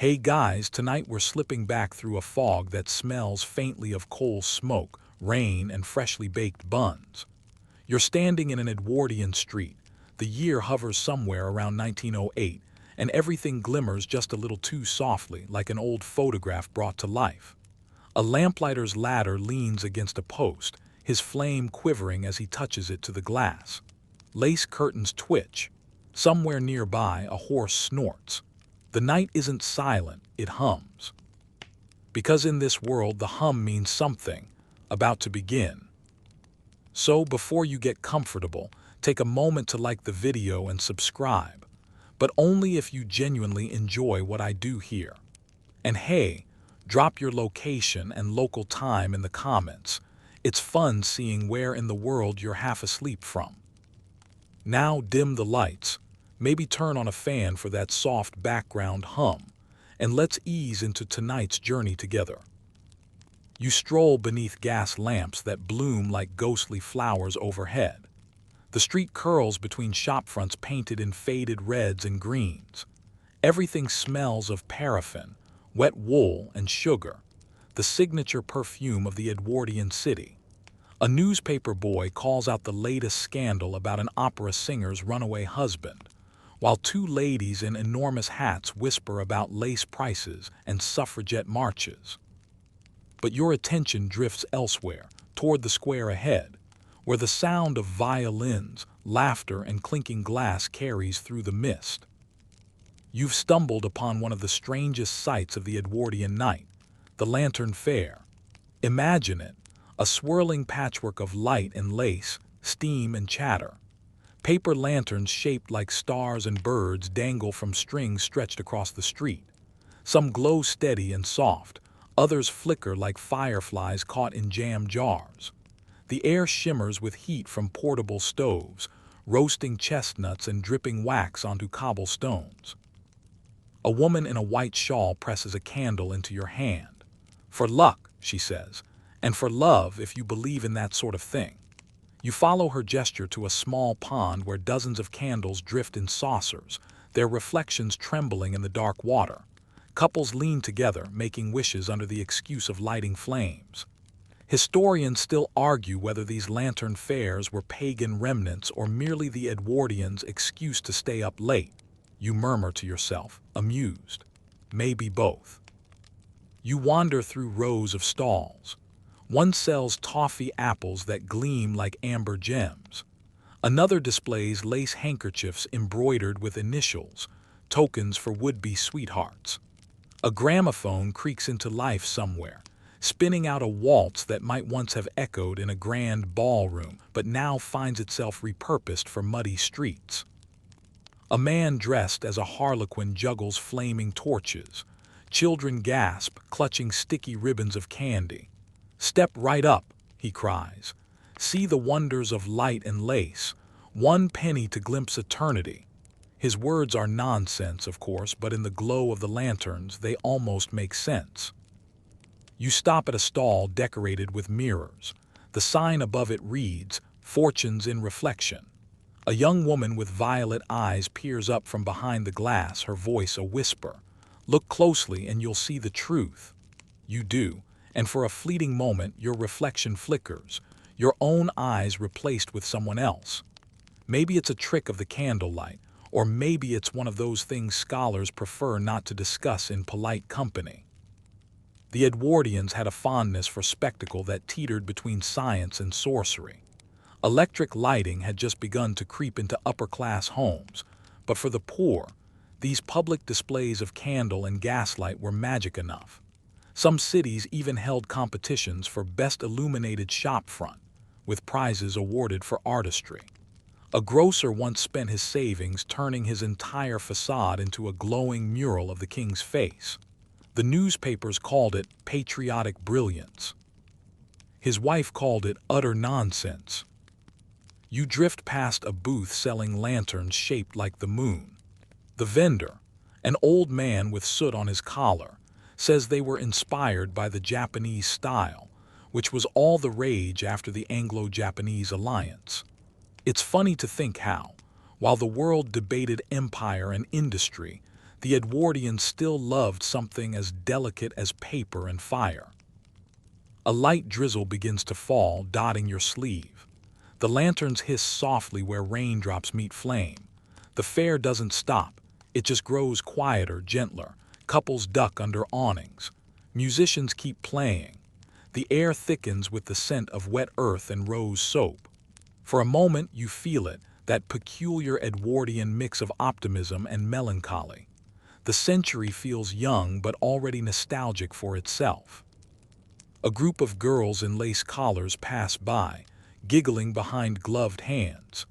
Hey guys, tonight we're slipping back through a fog that smells faintly of coal smoke, rain, and freshly baked buns. You're standing in an Edwardian street. The year hovers somewhere around 1908, and everything glimmers just a little too softly, like an old photograph brought to life. A lamplighter's ladder leans against a post, his flame quivering as he touches it to the glass. Lace curtains twitch. Somewhere nearby, a horse snorts. The night isn't silent, it hums. Because in this world, the hum means something about to begin. So before you get comfortable, take a moment to like the video and subscribe, but only if you genuinely enjoy what I do here. And hey, drop your location and local time in the comments. It's fun seeing where in the world you're half asleep from. Now dim the lights, maybe turn on a fan for that soft background hum, and let's ease into tonight's journey together. You stroll beneath gas lamps that bloom like ghostly flowers overhead. The street curls between shopfronts painted in faded reds and greens. Everything smells of paraffin, wet wool, and sugar, the signature perfume of the Edwardian city. A newspaper boy calls out the latest scandal about an opera singer's runaway husband, while two ladies in enormous hats whisper about lace prices and suffragette marches. But your attention drifts elsewhere, toward the square ahead, where the sound of violins, laughter, and clinking glass carries through the mist. You've stumbled upon one of the strangest sights of the Edwardian night, the lantern fair. Imagine it, a swirling patchwork of light and lace, steam and chatter. Paper lanterns shaped like stars and birds dangle from strings stretched across the street. Some glow steady and soft, others flicker like fireflies caught in jam jars. The air shimmers with heat from portable stoves, roasting chestnuts and dripping wax onto cobblestones. A woman in a white shawl presses a candle into your hand. "For luck," she says, "and for love if you believe in that sort of thing." You follow her gesture to a small pond where dozens of candles drift in saucers, their reflections trembling in the dark water. Couples lean together, making wishes under the excuse of lighting flames. Historians still argue whether these lantern fairs were pagan remnants or merely the Edwardians' excuse to stay up late. You murmur to yourself, amused. Maybe both. You wander through rows of stalls. One sells toffee apples that gleam like amber gems. Another displays lace handkerchiefs embroidered with initials, tokens for would-be sweethearts. A gramophone creaks into life somewhere, spinning out a waltz that might once have echoed in a grand ballroom, but now finds itself repurposed for muddy streets. A man dressed as a harlequin juggles flaming torches. Children gasp, clutching sticky ribbons of candy. "Step right up," he cries. "See the wonders of light and lace. 1 penny to glimpse eternity." His words are nonsense, of course, but in the glow of the lanterns, they almost make sense. You stop at a stall decorated with mirrors. The sign above it reads, "Fortunes in Reflection." A young woman with violet eyes peers up from behind the glass, her voice a whisper. "Look closely and you'll see the truth." You do, and for a fleeting moment your reflection flickers, your own eyes replaced with someone else. Maybe it's a trick of the candlelight, or maybe it's one of those things scholars prefer not to discuss in polite company. The Edwardians had a fondness for spectacle that teetered between science and sorcery. Electric lighting had just begun to creep into upper-class homes, but for the poor, these public displays of candle and gaslight were magic enough. Some cities even held competitions for best illuminated shopfront, with prizes awarded for artistry. A grocer once spent his savings turning his entire facade into a glowing mural of the king's face. The newspapers called it patriotic brilliance. His wife called it utter nonsense. You drift past a booth selling lanterns shaped like the moon. The vendor, an old man with soot on his collar, says they were inspired by the Japanese style, which was all the rage after the Anglo-Japanese alliance. It's funny to think how, while the world debated empire and industry, The Edwardians still loved something as delicate as paper and fire. A light drizzle begins to fall, dotting your sleeve. The lanterns hiss softly where raindrops meet flame. The fair doesn't stop, it just grows quieter, gentler. Couples duck under awnings. Musicians keep playing. The air thickens with the scent of wet earth and rose soap. For a moment you feel it, that peculiar Edwardian mix of optimism and melancholy. The century feels young but already nostalgic for itself. A group of girls in lace collars pass by, giggling behind gloved hands.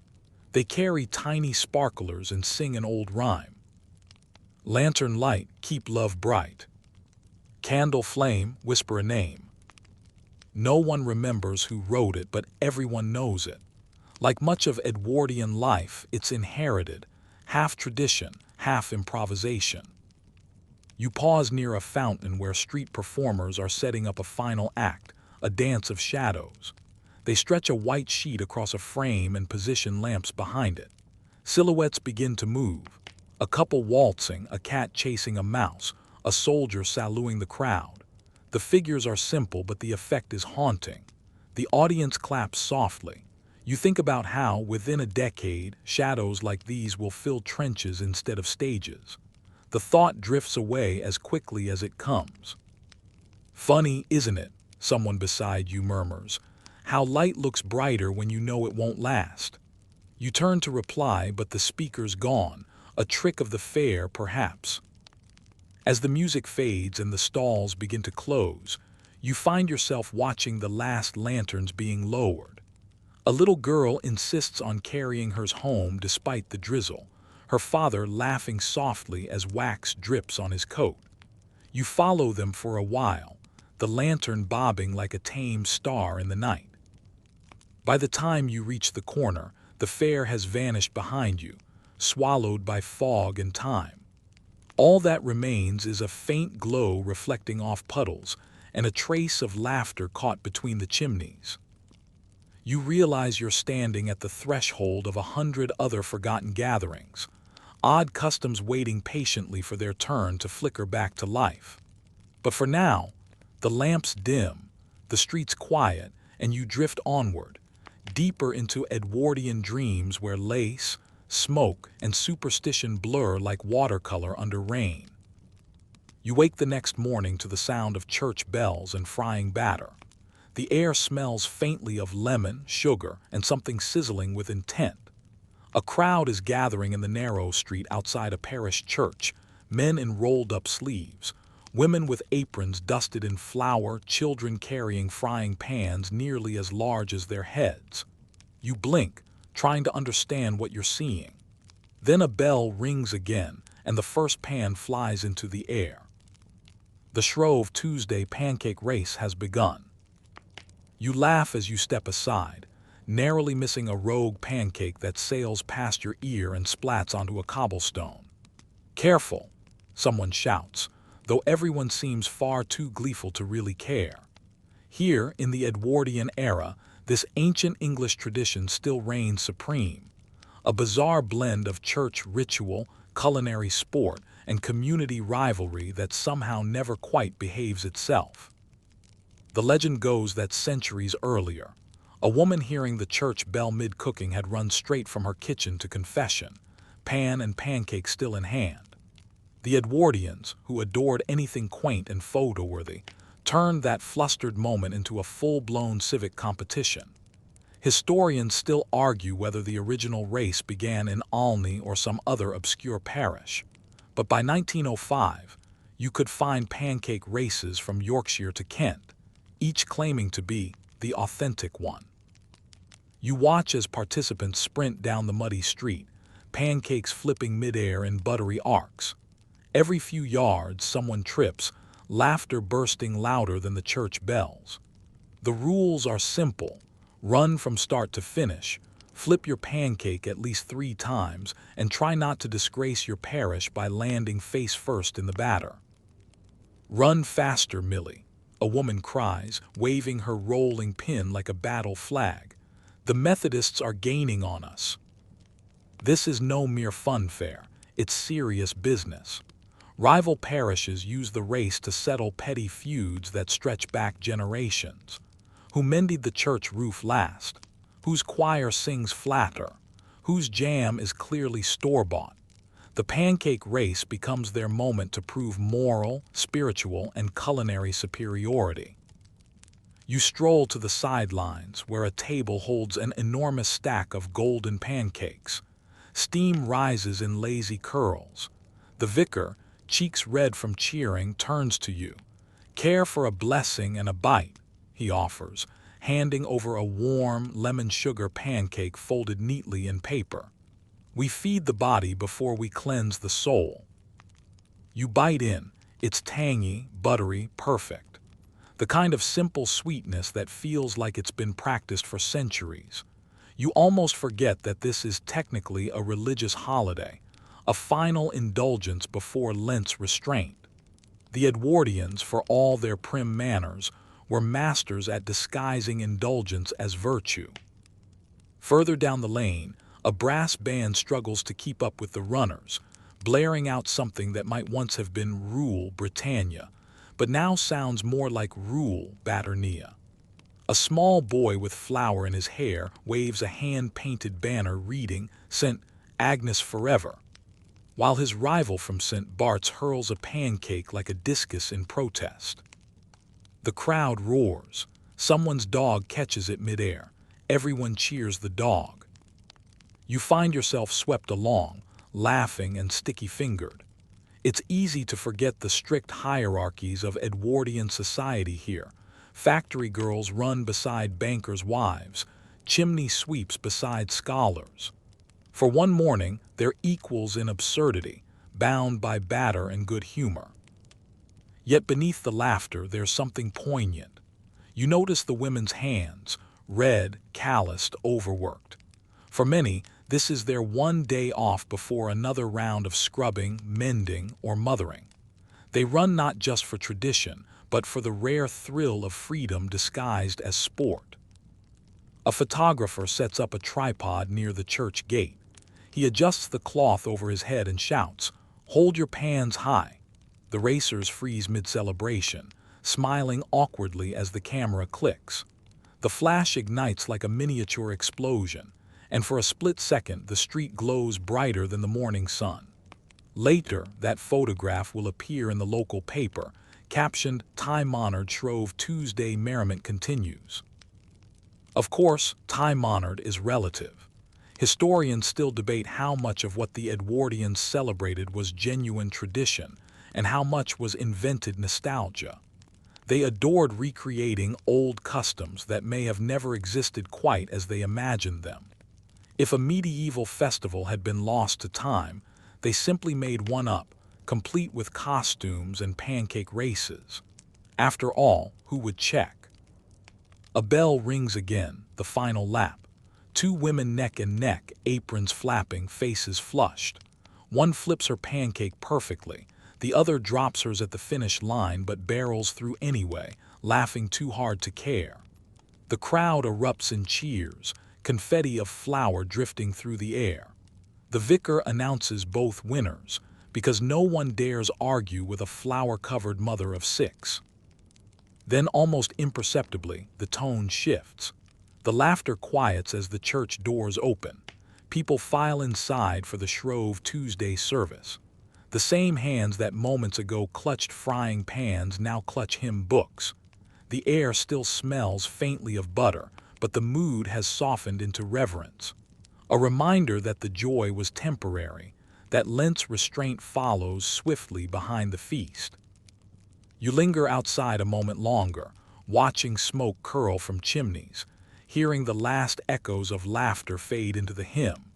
They carry tiny sparklers and sing an old rhyme. Lantern light, keep love bright. Candle flame, whisper a name. No one remembers who wrote it, but everyone knows it. Like much of Edwardian life, it's inherited, half tradition, half improvisation. You pause near a fountain where street performers are setting up a final act, a dance of shadows. They stretch a white sheet across a frame and position lamps behind it. Silhouettes begin to move. A couple waltzing, a cat chasing a mouse, a soldier saluting the crowd. The figures are simple, but the effect is haunting. The audience claps softly. You think about how, within a decade, shadows like these will fill trenches instead of stages. The thought drifts away as quickly as it comes. Funny, isn't it? Someone beside you murmurs. How light looks brighter when you know it won't last. You turn to reply, but the speaker's gone. A trick of the fair, perhaps. As the music fades and the stalls begin to close, you find yourself watching the last lanterns being lowered. A little girl insists on carrying hers home despite the drizzle, her father laughing softly as wax drips on his coat. You follow them for a while, the lantern bobbing like a tame star in the night. By the time you reach the corner, the fair has vanished behind you, swallowed by fog and time. All that remains is a faint glow reflecting off puddles and a trace of laughter caught between the chimneys. You realize you're standing at the threshold of 100 other forgotten gatherings, odd customs waiting patiently for their turn to flicker back to life. But for now, the lamps dim, the streets quiet, and you drift onward, deeper into Edwardian dreams where lace, smoke, and superstition blur like watercolor under rain. You wake the next morning to the sound of church bells and frying batter. The air smells faintly of lemon, sugar, and something sizzling with intent. A crowd is gathering in the narrow street outside a parish church, men in rolled-up sleeves, women with aprons dusted in flour, children carrying frying pans nearly as large as their heads. You blink, trying to understand what you're seeing. Then a bell rings again, and the first pan flies into the air. The Shrove Tuesday pancake race has begun. You laugh as you step aside, narrowly missing a rogue pancake that sails past your ear and splats onto a cobblestone. Careful, someone shouts, though everyone seems far too gleeful to really care. Here, in the Edwardian era, this ancient English tradition still reigns supreme, a bizarre blend of church ritual, culinary sport, and community rivalry that somehow never quite behaves itself. The legend goes that centuries earlier, a woman hearing the church bell mid-cooking had run straight from her kitchen to confession, pan and pancake still in hand. The Edwardians, who adored anything quaint and photo-worthy, turned that flustered moment into a full-blown civic competition. Historians still argue whether the original race began in Alney or some other obscure parish, but by 1905, you could find pancake races from Yorkshire to Kent, each claiming to be the authentic one. You watch as participants sprint down the muddy street, pancakes flipping midair in buttery arcs. Every few yards, someone trips, laughter bursting louder than the church bells. The rules are simple. Run from start to finish, flip your pancake at least 3 times, and try not to disgrace your parish by landing face first in the batter. Run faster, Millie, a woman cries, waving her rolling pin like a battle flag. The Methodists are gaining on us. This is no mere fun fair, it's serious business. Rival parishes use the race to settle petty feuds that stretch back generations. Who mended the church roof last? Whose choir sings flatter? Whose jam is clearly store-bought? The pancake race becomes their moment to prove moral, spiritual, and culinary superiority. You stroll to the sidelines where a table holds an enormous stack of golden pancakes. Steam rises in lazy curls. The vicar, cheeks red from cheering, turns to you. "Care for a blessing and a bite," he offers, handing over a warm, lemon-sugar pancake folded neatly in paper. "We feed the body before we cleanse the soul." You bite in. It's tangy, buttery, perfect. The kind of simple sweetness that feels like it's been practiced for centuries. You almost forget that this is technically a religious holiday, a final indulgence before Lent's restraint. The Edwardians, for all their prim manners, were masters at disguising indulgence as virtue. Further down the lane, a brass band struggles to keep up with the runners, blaring out something that might once have been Rule Britannia, but now sounds more like Rule Baternia. A small boy with flour in his hair waves a hand-painted banner reading St. Agnes Forever, while his rival from St. Bart's hurls a pancake like a discus in protest. The crowd roars. Someone's dog catches it midair. Everyone cheers the dog. You find yourself swept along, laughing and sticky-fingered. It's easy to forget the strict hierarchies of Edwardian society here. Factory girls run beside bankers' wives, chimney sweeps beside scholars. For one morning, they're equals in absurdity, bound by batter and good humor. Yet beneath the laughter, there's something poignant. You notice the women's hands, red, calloused, overworked. For many, this is their one day off before another round of scrubbing, mending, or mothering. They run not just for tradition, but for the rare thrill of freedom disguised as sport. A photographer sets up a tripod near the church gate. He adjusts the cloth over his head and shouts, "Hold your pans high." The racers freeze mid-celebration, smiling awkwardly as the camera clicks. The flash ignites like a miniature explosion, and for a split second the street glows brighter than the morning sun. Later, that photograph will appear in the local paper, captioned "Time-honored Shrove Tuesday merriment continues." Of course, time-honored is relative. Historians still debate how much of what the Edwardians celebrated was genuine tradition and how much was invented nostalgia. They adored recreating old customs that may have never existed quite as they imagined them. If a medieval festival had been lost to time, they simply made one up, complete with costumes and pancake races. After all, who would check? A bell rings again, the final lap. Two women neck and neck, aprons flapping, faces flushed. One flips her pancake perfectly. The other drops hers at the finish line but barrels through anyway, laughing too hard to care. The crowd erupts in cheers, confetti of flour drifting through the air. The vicar announces both winners, because no one dares argue with a flour-covered mother of six. Then, almost imperceptibly, the tone shifts. The laughter quiets as the church doors open. People file inside for the Shrove Tuesday service. The same hands that moments ago clutched frying pans now clutch hymn books. The air still smells faintly of butter, but the mood has softened into reverence. A reminder that the joy was temporary, that Lent's restraint follows swiftly behind the feast. You linger outside a moment longer, watching smoke curl from chimneys, hearing the last echoes of laughter fade into the hymn.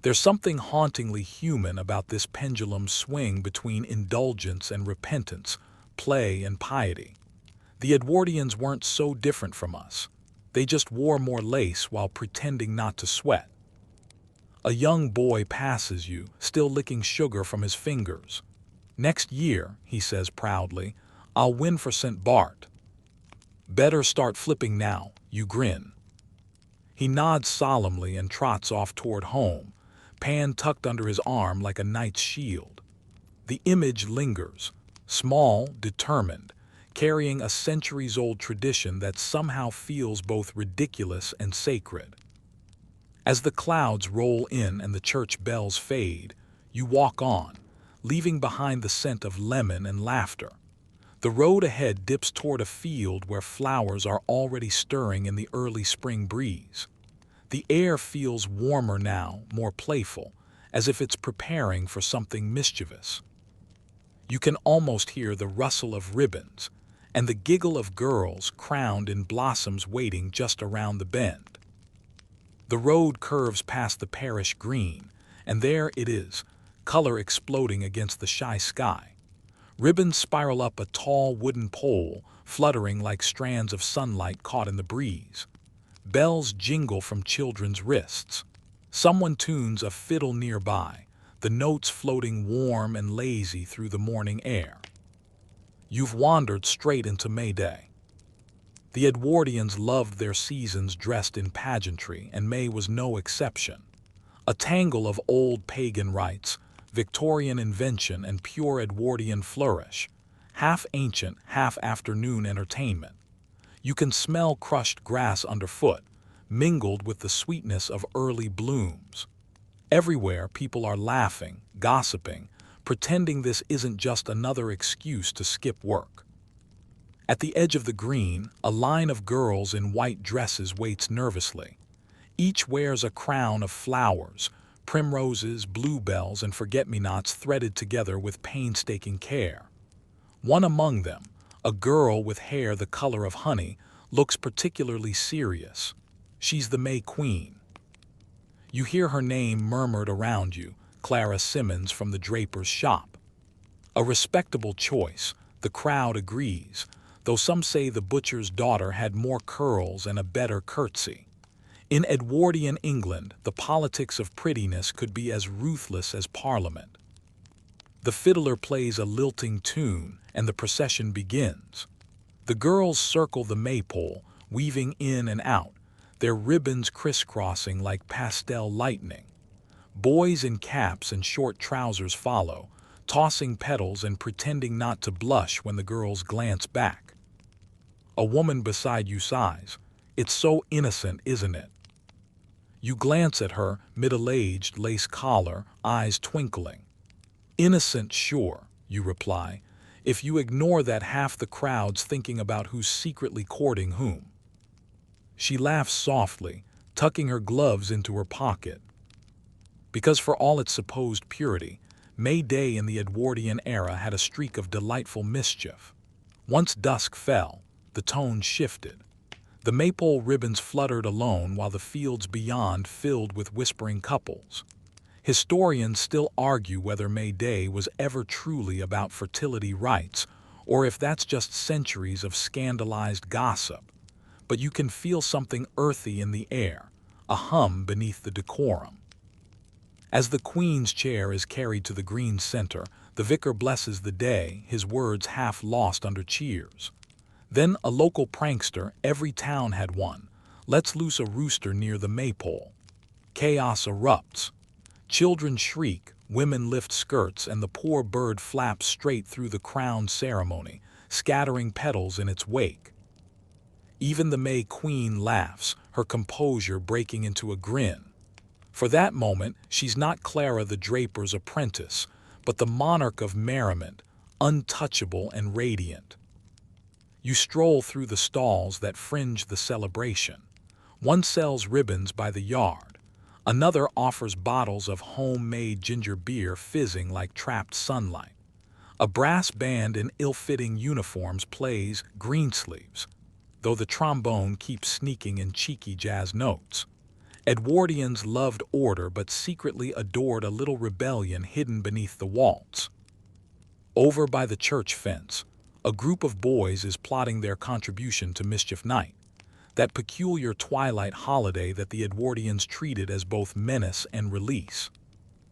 There's something hauntingly human about this pendulum swing between indulgence and repentance, play and piety. The Edwardians weren't so different from us. They just wore more lace while pretending not to sweat. A young boy passes you, still licking sugar from his fingers. "Next year," he says proudly, "I'll win for St. Bart." "Better start flipping now," you grin. He nods solemnly and trots off toward home, pan tucked under his arm like a knight's shield. The image lingers, small, determined, carrying a centuries-old tradition that somehow feels both ridiculous and sacred. As the clouds roll in and the church bells fade, you walk on, leaving behind the scent of lemon and laughter. The road ahead dips toward a field where flowers are already stirring in the early spring breeze. The air feels warmer now, more playful, as if it's preparing for something mischievous. You can almost hear the rustle of ribbons and the giggle of girls crowned in blossoms waiting just around the bend. The road curves past the parish green, and there it is, color exploding against the shy sky. Ribbons spiral up a tall wooden pole, fluttering like strands of sunlight caught in the breeze. Bells jingle from children's wrists. Someone tunes a fiddle nearby, the notes floating warm and lazy through the morning air. You've wandered straight into May Day. The Edwardians loved their seasons dressed in pageantry, and May was no exception. A tangle of old pagan rites, Victorian invention, and pure Edwardian flourish, half ancient, half afternoon entertainment. You can smell crushed grass underfoot, mingled with the sweetness of early blooms. Everywhere, people are laughing, gossiping, pretending this isn't just another excuse to skip work. At the edge of the green, a line of girls in white dresses waits nervously. Each wears a crown of flowers, primroses, bluebells, and forget-me-nots threaded together with painstaking care. One among them, a girl with hair the color of honey, looks particularly serious. She's the May Queen. You hear her name murmured around you, Clara Simmons from the draper's shop. A respectable choice, the crowd agrees, though some say the butcher's daughter had more curls and a better curtsy. In Edwardian England, the politics of prettiness could be as ruthless as Parliament. The fiddler plays a lilting tune, and the procession begins. The girls circle the maypole, weaving in and out, their ribbons crisscrossing like pastel lightning. Boys in caps and short trousers follow, tossing petals and pretending not to blush when the girls glance back. A woman beside you sighs, "It's so innocent, isn't it?" You glance at her, middle-aged, lace collar, eyes twinkling. "Innocent, sure," you reply, "if you ignore that half the crowd's thinking about who's secretly courting whom." She laughs softly, tucking her gloves into her pocket. Because for all its supposed purity, May Day in the Edwardian era had a streak of delightful mischief. Once dusk fell, the tone shifted. The maypole ribbons fluttered alone while the fields beyond filled with whispering couples. Historians still argue whether May Day was ever truly about fertility rites, or if that's just centuries of scandalized gossip. But you can feel something earthy in the air, a hum beneath the decorum. As the Queen's chair is carried to the green center, the vicar blesses the day, his words half lost under cheers. Then a local prankster, every town had one, lets loose a rooster near the maypole. Chaos erupts. Children shriek, women lift skirts, and the poor bird flaps straight through the crown ceremony, scattering petals in its wake. Even the May Queen laughs, her composure breaking into a grin. For that moment, she's not Clara the draper's apprentice, but the monarch of merriment, untouchable and radiant. You stroll through the stalls that fringe the celebration. One sells ribbons by the yard. Another offers bottles of homemade ginger beer fizzing like trapped sunlight. A brass band in ill-fitting uniforms plays Greensleeves, though the trombone keeps sneaking in cheeky jazz notes. Edwardians loved order but secretly adored a little rebellion hidden beneath the waltz. Over by the church fence, a group of boys is plotting their contribution to Mischief Night, that peculiar twilight holiday that the Edwardians treated as both menace and release.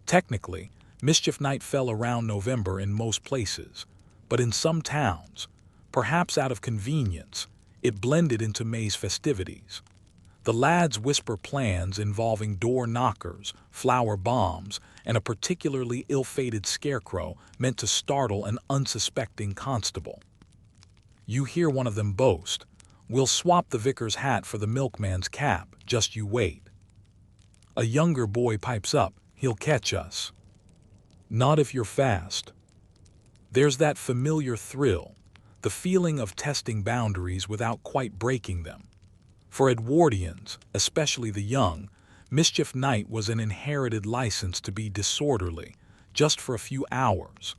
Technically, Mischief Night fell around November in most places, but in some towns, perhaps out of convenience, it blended into May's festivities. The lads whisper plans involving door knockers, flower bombs, and a particularly ill-fated scarecrow meant to startle an unsuspecting constable. You hear one of them boast, "We'll swap the vicar's hat for the milkman's cap, just you wait." A younger boy pipes up, "He'll catch us." "Not if you're fast." There's that familiar thrill, the feeling of testing boundaries without quite breaking them. For Edwardians, especially the young, Mischief Night was an inherited license to be disorderly, just for a few hours.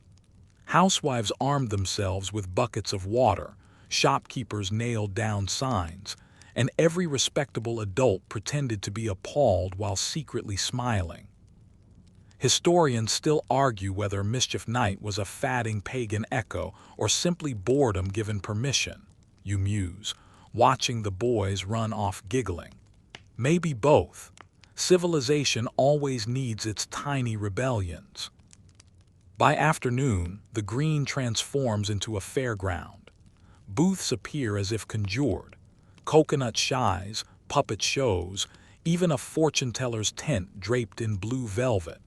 Housewives armed themselves with buckets of water, shopkeepers nailed down signs, and every respectable adult pretended to be appalled while secretly smiling. Historians still argue whether Mischief Night was a fatting pagan echo or simply boredom given permission, you muse, watching the boys run off giggling. Maybe both. Civilization always needs its tiny rebellions. By afternoon, the green transforms into a fairground. Booths appear as if conjured. Coconut shies, puppet shows, even a fortune-teller's tent draped in blue velvet.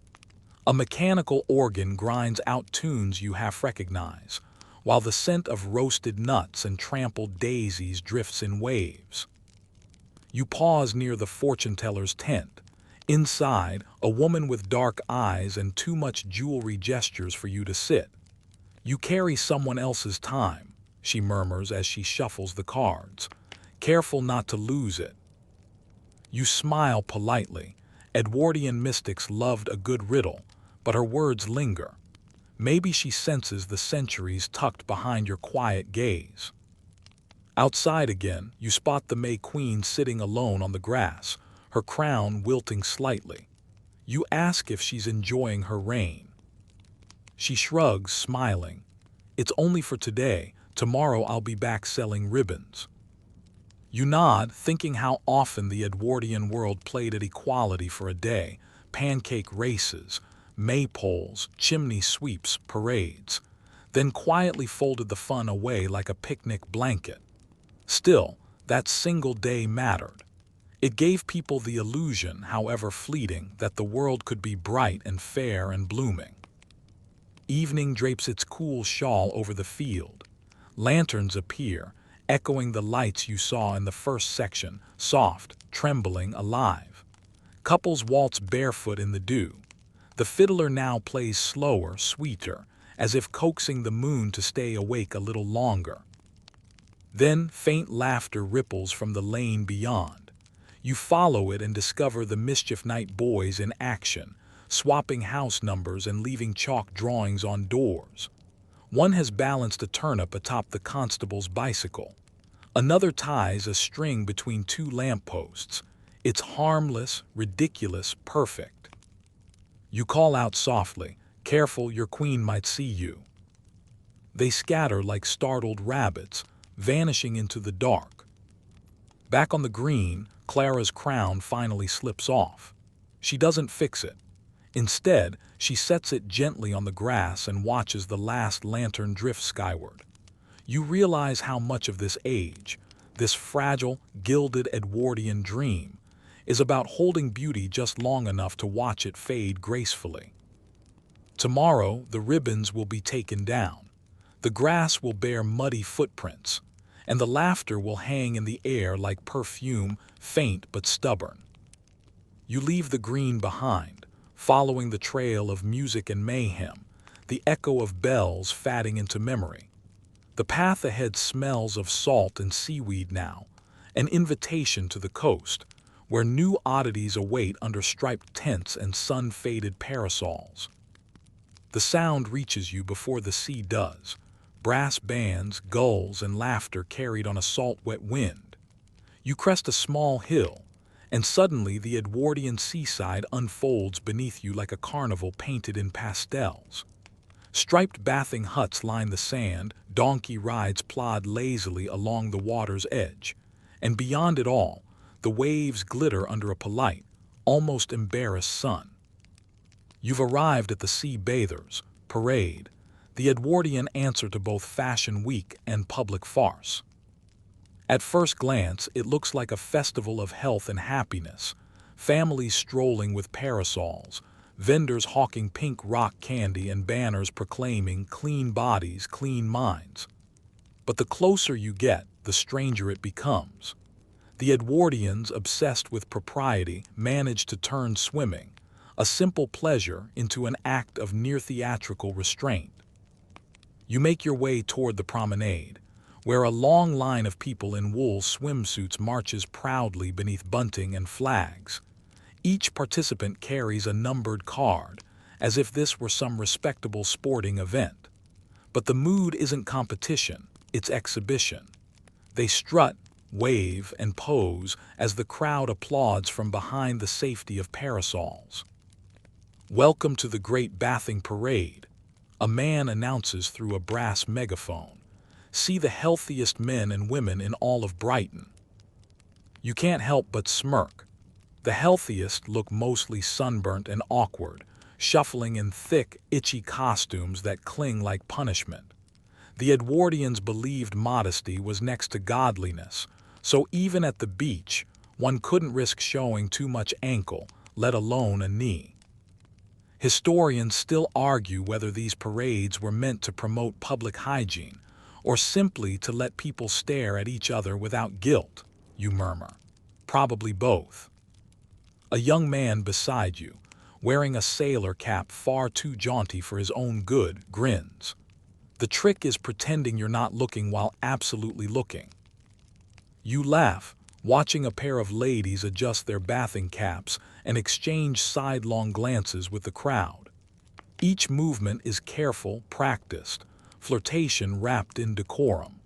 A mechanical organ grinds out tunes you half recognize, while the scent of roasted nuts and trampled daisies drifts in waves. You pause near the fortune-teller's tent. Inside, a woman with dark eyes and too much jewelry gestures for you to sit. "You carry someone else's time," she murmurs as she shuffles the cards. "Careful not to lose it." You smile politely. Edwardian mystics loved a good riddle, but her words linger. Maybe she senses the centuries tucked behind your quiet gaze. Outside again, you spot the May Queen sitting alone on the grass, her crown wilting slightly. You ask if she's enjoying her reign. She shrugs, smiling. "It's only for today. Tomorrow I'll be back selling ribbons." You nod, thinking how often the Edwardian world played at equality for a day: pancake races, maypoles, chimney sweeps, parades, then quietly folded the fun away like a picnic blanket. Still, that single day mattered. It gave people the illusion, however fleeting, that the world could be bright and fair and blooming. Evening drapes its cool shawl over the field. Lanterns appear, echoing the lights you saw in the first section, soft, trembling, alive. Couples waltz barefoot in the dew. The fiddler now plays slower, sweeter, as if coaxing the moon to stay awake a little longer. Then faint laughter ripples from the lane beyond. You follow it and discover the Mischief Night boys in action, swapping house numbers and leaving chalk drawings on doors. One has balanced a turnip atop the constable's bicycle. Another ties a string between two lampposts. It's harmless, ridiculous, perfect. You call out softly, "Careful, your queen might see you." They scatter like startled rabbits, vanishing into the dark. Back on the green, Clara's crown finally slips off. She doesn't fix it. Instead, she sets it gently on the grass and watches the last lantern drift skyward. You realize how much of this age, this fragile, gilded Edwardian dream, is about holding beauty just long enough to watch it fade gracefully. Tomorrow, the ribbons will be taken down. The grass will bear muddy footprints, and the laughter will hang in the air like perfume, faint but stubborn. You leave the green behind, following the trail of music and mayhem, the echo of bells fading into memory. The path ahead smells of salt and seaweed now, an invitation to the coast, where new oddities await under striped tents and sun-faded parasols. The sound reaches you before the sea does. Brass bands, gulls, and laughter carried on a salt-wet wind. You crest a small hill, and suddenly the Edwardian seaside unfolds beneath you like a carnival painted in pastels. Striped bathing huts line the sand, donkey rides plod lazily along the water's edge, and beyond it all, the waves glitter under a polite, almost embarrassed sun. You've arrived at the Sea Bathers' Parade, the Edwardian answer to both Fashion Week and public farce. At first glance, it looks like a festival of health and happiness. Families strolling with parasols, vendors hawking pink rock candy and banners proclaiming clean bodies, clean minds. But the closer you get, the stranger it becomes. The Edwardians, obsessed with propriety, managed to turn swimming, a simple pleasure, into an act of near-theatrical restraint. You make your way toward the promenade, where a long line of people in wool swimsuits marches proudly beneath bunting and flags. Each participant carries a numbered card, as if this were some respectable sporting event. But the mood isn't competition, it's exhibition. They strut, wave, and pose as the crowd applauds from behind the safety of parasols. "Welcome to the Great Bathing Parade," a man announces through a brass megaphone. "See the healthiest men and women in all of Brighton." You can't help but smirk. The healthiest look mostly sunburnt and awkward, shuffling in thick, itchy costumes that cling like punishment. The Edwardians believed modesty was next to godliness, so even at the beach, one couldn't risk showing too much ankle, let alone a knee. Historians still argue whether these parades were meant to promote public hygiene, or simply to let people stare at each other without guilt, you murmur. Probably both. A young man beside you, wearing a sailor cap far too jaunty for his own good, grins. The trick is pretending you're not looking while absolutely looking. You laugh, watching a pair of ladies adjust their bathing caps and exchange sidelong glances with the crowd. Each movement is careful, practiced, flirtation wrapped in decorum.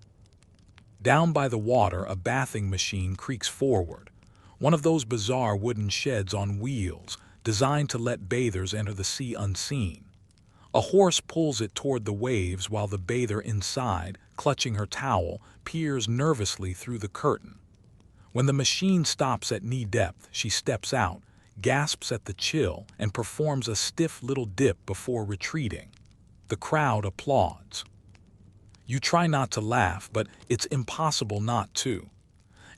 Down by the water, a bathing machine creaks forward, one of those bizarre wooden sheds on wheels designed to let bathers enter the sea unseen. A horse pulls it toward the waves while the bather inside, clutching her towel, peers nervously through the curtain. When the machine stops at knee depth, she steps out, gasps at the chill, and performs a stiff little dip before retreating. The crowd applauds. You try not to laugh, but it's impossible not to.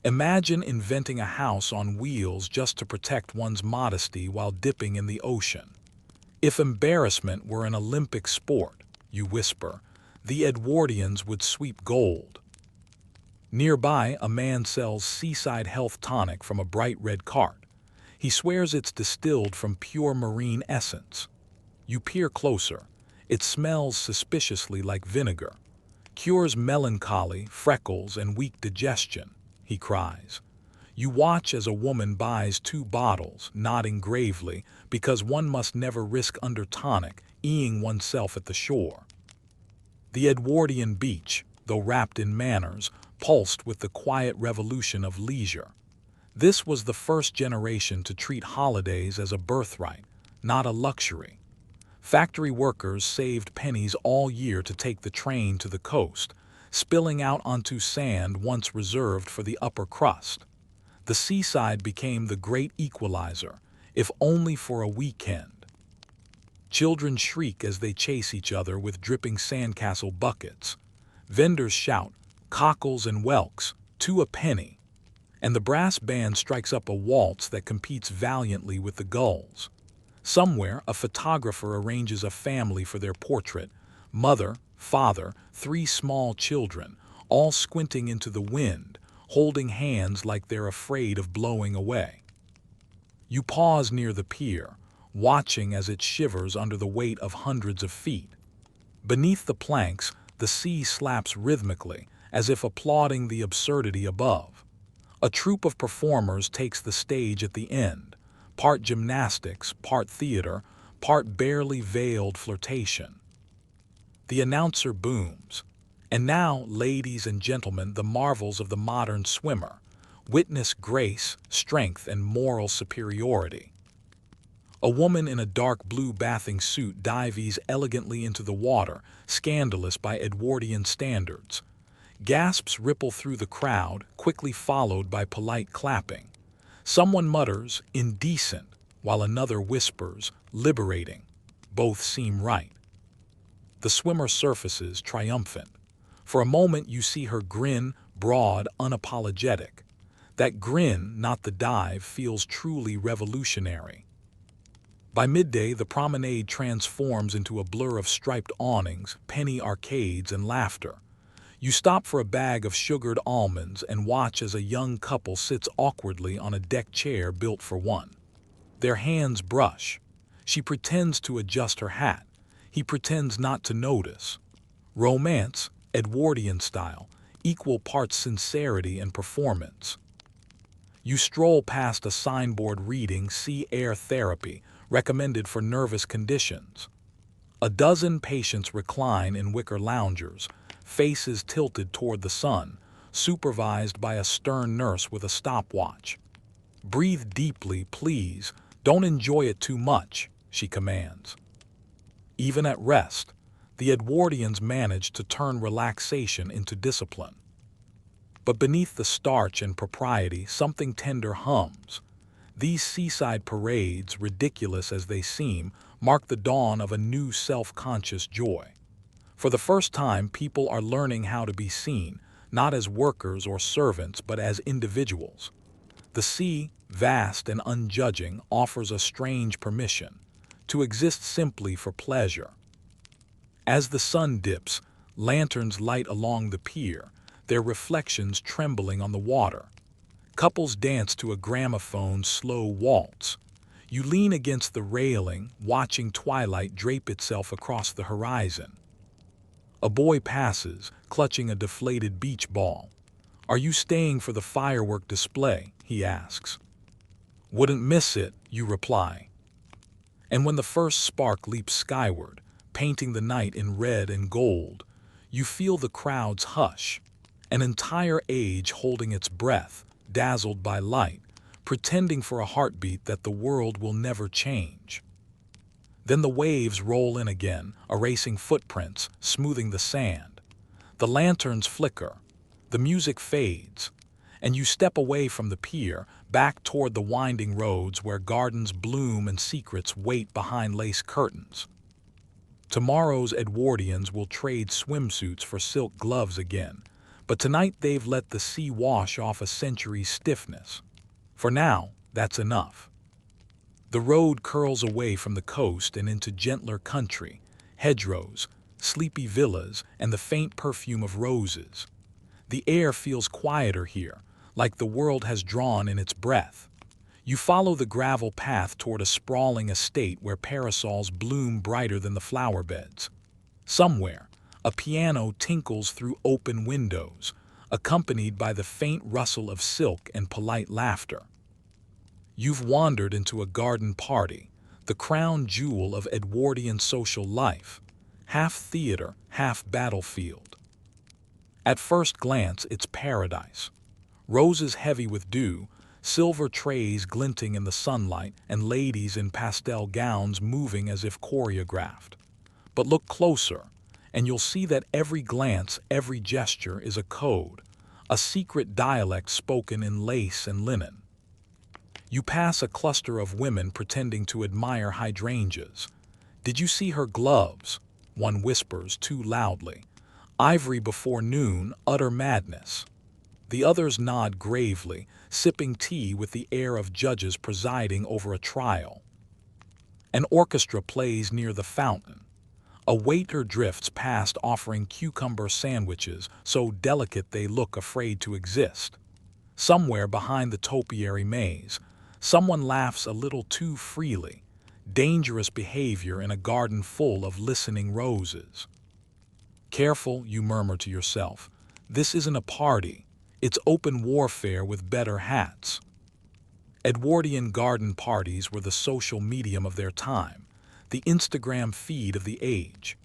Imagine inventing a house on wheels just to protect one's modesty while dipping in the ocean. If embarrassment were an Olympic sport, you whisper, the Edwardians would sweep gold. Nearby, a man sells seaside health tonic from a bright red cart. He swears it's distilled from pure marine essence. You peer closer. It smells suspiciously like vinegar. "Cures melancholy, freckles, and weak digestion," he cries. You watch as a woman buys 2 bottles, nodding gravely, because one must never risk under tonic, eeing oneself at the shore. The Edwardian beach, though wrapped in manners, pulsed with the quiet revolution of leisure. This was the first generation to treat holidays as a birthright, not a luxury. Factory workers saved pennies all year to take the train to the coast, spilling out onto sand once reserved for the upper crust. The seaside became the great equalizer, if only for a weekend. Children shriek as they chase each other with dripping sandcastle buckets. Vendors shout, cockles and whelks, 2 a penny. And the brass band strikes up a waltz that competes valiantly with the gulls. Somewhere, a photographer arranges a family for their portrait. Mother, father, 3 small children, all squinting into the wind, holding hands like they're afraid of blowing away. You pause near the pier, watching as it shivers under the weight of hundreds of feet. Beneath the planks, the sea slaps rhythmically, as if applauding the absurdity above. A troupe of performers takes the stage at the end, part gymnastics, part theater, part barely veiled flirtation. The announcer booms. And now, ladies and gentlemen, the marvels of the modern swimmer. Witness grace, strength, and moral superiority. A woman in a dark blue bathing suit dives elegantly into the water, scandalous by Edwardian standards. Gasps ripple through the crowd, quickly followed by polite clapping. Someone mutters, "indecent," while another whispers, "liberating." Both seem right. The swimmer surfaces, triumphant. For a moment you see her grin, broad, unapologetic. That grin, not the dive, feels truly revolutionary. By midday, the promenade transforms into a blur of striped awnings, penny arcades, and laughter. You stop for a bag of sugared almonds and watch as a young couple sits awkwardly on a deck chair built for one. Their hands brush. She pretends to adjust her hat. He pretends not to notice. Romance, Edwardian style, equal parts sincerity and performance. You stroll past a signboard reading Sea Air Therapy, recommended for nervous conditions. A dozen patients recline in wicker loungers, faces tilted toward the sun, supervised by a stern nurse with a stopwatch. "Breathe deeply, please. Don't enjoy it too much," she commands. Even at rest, the Edwardians manage to turn relaxation into discipline. But beneath the starch and propriety, something tender hums. These seaside parades, ridiculous as they seem, mark the dawn of a new self-conscious joy. For the first time, people are learning how to be seen, not as workers or servants, but as individuals. The sea, vast and unjudging, offers a strange permission to exist simply for pleasure. As the sun dips, lanterns light along the pier, their reflections trembling on the water. Couples dance to a gramophone's slow waltz. You lean against the railing, watching twilight drape itself across the horizon. A boy passes, clutching a deflated beach ball. "Are you staying for the firework display?" he asks. "Wouldn't miss it," you reply. And when the first spark leaps skyward, painting the night in red and gold, you feel the crowd's hush, an entire age holding its breath, dazzled by light, pretending for a heartbeat that the world will never change. Then the waves roll in again, erasing footprints, smoothing the sand. The lanterns flicker, the music fades, and you step away from the pier, back toward the winding roads where gardens bloom and secrets wait behind lace curtains. Tomorrow's Edwardians will trade swimsuits for silk gloves again, but tonight they've let the sea wash off a century's stiffness. For now, that's enough. The road curls away from the coast and into gentler country, hedgerows, sleepy villas, and the faint perfume of roses. The air feels quieter here, like the world has drawn in its breath. You follow the gravel path toward a sprawling estate where parasols bloom brighter than the flower beds. Somewhere, a piano tinkles through open windows, accompanied by the faint rustle of silk and polite laughter. You've wandered into a garden party, the crown jewel of Edwardian social life, half theater, half battlefield. At first glance, it's paradise. Roses heavy with dew, silver trays glinting in the sunlight, and ladies in pastel gowns moving as if choreographed. But look closer, and you'll see that every glance, every gesture is a code, a secret dialect spoken in lace and linen. You pass a cluster of women pretending to admire hydrangeas. "Did you see her gloves?" one whispers too loudly. "Ivory before noon, utter madness." The others nod gravely, sipping tea with the air of judges presiding over a trial. An orchestra plays near the fountain. A waiter drifts past offering cucumber sandwiches, so delicate they look afraid to exist. Somewhere behind the topiary maze, someone laughs a little too freely, dangerous behavior in a garden full of listening roses. "Careful," you murmur to yourself. "This isn't a party. It's open warfare with better hats." Edwardian garden parties were the social medium of their time, the Instagram feed of the age.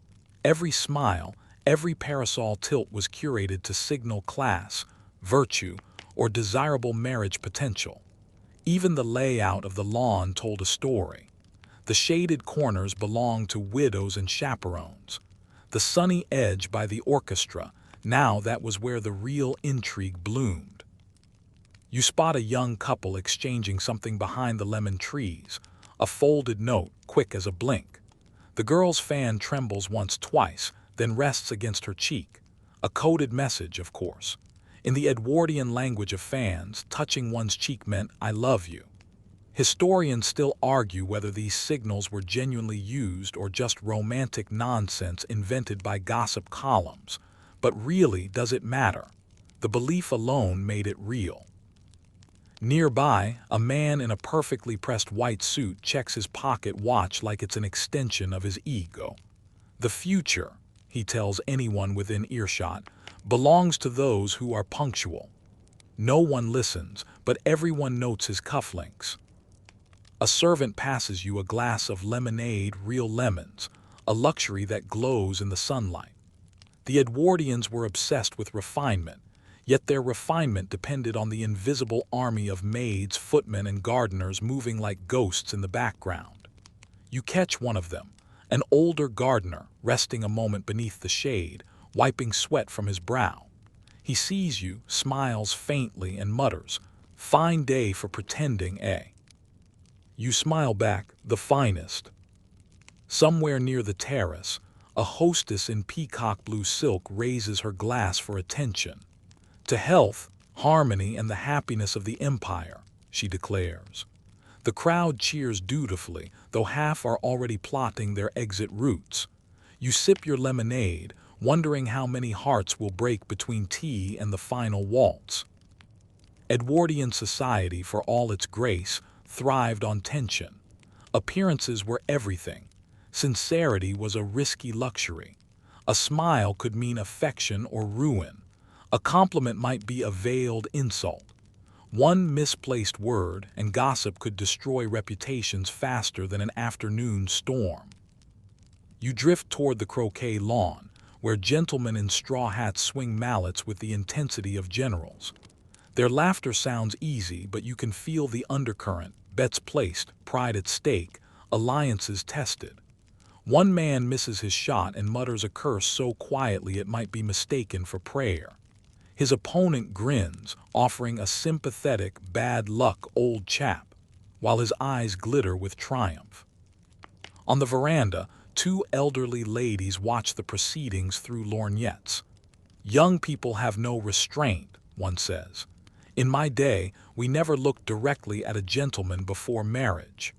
Every smile, every parasol tilt was curated to signal class, virtue, or desirable marriage potential. Even the layout of the lawn told a story. The shaded corners belonged to widows and chaperones. The sunny edge by the orchestra, now that was where the real intrigue bloomed. You spot a young couple exchanging something behind the lemon trees, a folded note, quick as a blink. The girl's fan trembles once, twice, then rests against her cheek. A coded message, of course. In the Edwardian language of fans, touching one's cheek meant, "I love you." Historians still argue whether these signals were genuinely used or just romantic nonsense invented by gossip columns. But really, does it matter? The belief alone made it real. Nearby, a man in a perfectly pressed white suit checks his pocket watch like it's an extension of his ego. The future, he tells anyone within earshot, belongs to those who are punctual. No one listens, but everyone notes his cufflinks. A servant passes you a glass of lemonade, real lemons, a luxury that glows in the sunlight. The Edwardians were obsessed with refinement, yet their refinement depended on the invisible army of maids, footmen, and gardeners moving like ghosts in the background. You catch one of them, an older gardener, resting a moment beneath the shade, wiping sweat from his brow. He sees you, smiles faintly, and mutters, "Fine day for pretending, eh?" You smile back, "The finest." Somewhere near the terrace, a hostess in peacock blue silk raises her glass for attention. "To health, harmony, and the happiness of the empire," she declares. The crowd cheers dutifully, though half are already plotting their exit routes. You sip your lemonade, wondering how many hearts will break between tea and the final waltz. Edwardian society, for all its grace, thrived on tension. Appearances were everything. Sincerity was a risky luxury. A smile could mean affection or ruin. A compliment might be a veiled insult. One misplaced word, and gossip could destroy reputations faster than an afternoon storm. You drift toward the croquet lawn, where gentlemen in straw hats swing mallets with the intensity of generals. Their laughter sounds easy, but you can feel the undercurrent, bets placed, pride at stake, alliances tested. One man misses his shot and mutters a curse so quietly it might be mistaken for prayer. His opponent grins, offering a sympathetic, bad luck old chap, while his eyes glitter with triumph. On the veranda, two elderly ladies watch the proceedings through lorgnettes. "Young people have no restraint," one says. "In my day, we never looked directly at a gentleman before marriage."